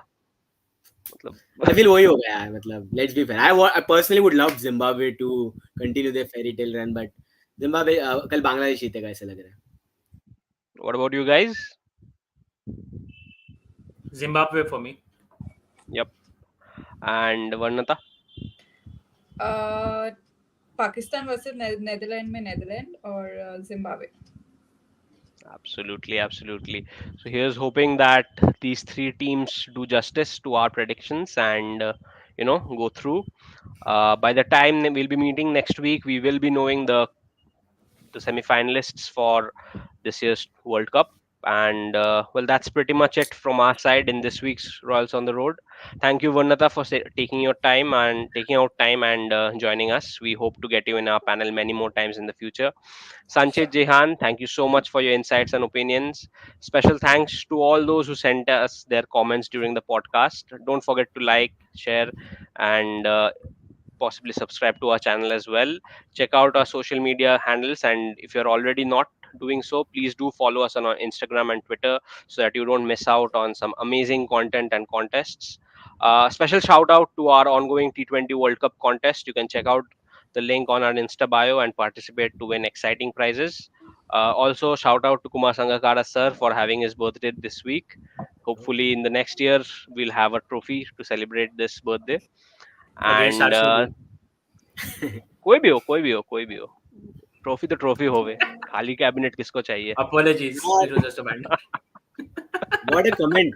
Speaker 1: मतलब
Speaker 4: I feel वही हो गया है. मतलब let's be fair. I personally would love Zimbabwe to continue their fairy tale run, but Zimbabwe कल बांग्लादेश जीतेगा ऐसा लग रहा है.
Speaker 1: what about you guys?
Speaker 3: Zimbabwe for me.
Speaker 1: Yep. And Varnata?
Speaker 2: Pakistan versus Netherland में नेदरलैंड और Zimbabwe.
Speaker 1: Absolutely, absolutely. So here's hoping that these three teams do justice to our predictions and go through. By the time we'll be meeting next week, we will be knowing the semi-finalists for this year's World Cup. And well, that's pretty much it from our side in this week's Royals on the Road. Thank you, Varnata, for taking out time and joining us. We hope to get you in our panel many more times in the future.
Speaker 2: Sure.
Speaker 1: Sanchit Jehan, thank you so much for your insights and opinions. Special thanks to all those who sent us their comments during the podcast. Don't forget to like, share, and possibly subscribe to our channel as well. Check out our social media handles, and if you're already not doing so, please do follow us on our Instagram and Twitter so that you don't miss out on some amazing content and contests. Special shout out to our ongoing T20 World Cup contest. You can check out the link on our Insta bio and participate to win exciting prizes. Also, shout out to Kumar Sangakkara sir for having his birthday this week. Hopefully, in the next year, we'll have a trophy to celebrate this birthday.
Speaker 3: Against
Speaker 1: And
Speaker 3: RCB.
Speaker 1: कोई भी हो trophy तो trophy होवे खाली cabinet किसको चाहिए
Speaker 3: Apologies.
Speaker 4: God,
Speaker 3: It was just a band.
Speaker 4: what a comment.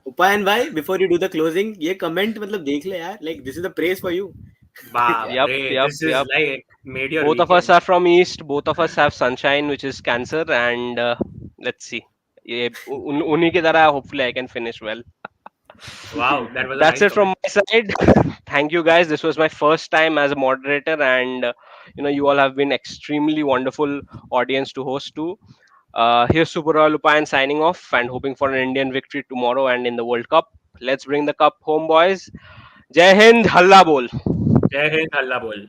Speaker 4: Upayan bhai, before you do the closing, ये comment मतलब देख ले यार. Like this is the praise for you.
Speaker 3: Baap
Speaker 1: yep
Speaker 3: re,
Speaker 1: yep
Speaker 3: this is
Speaker 1: yep
Speaker 3: like made your
Speaker 1: both of us
Speaker 3: weekend.
Speaker 1: are from east, both of us have sunshine, which is cancer, and let's see ये उन्हीं की तरह hopefully I can finish well.
Speaker 3: Wow, that was a
Speaker 1: That's
Speaker 3: nice
Speaker 1: it from
Speaker 3: comment.
Speaker 1: my side. Thank you guys, this was my first time as a moderator, and you all have been extremely wonderful audience to host to. Here's Super Lupayan signing off and hoping for an Indian victory tomorrow and in the World Cup. Let's bring the cup home, boys. Jai Hind, Halla Bol.
Speaker 3: Jai Hind, Allah Bol.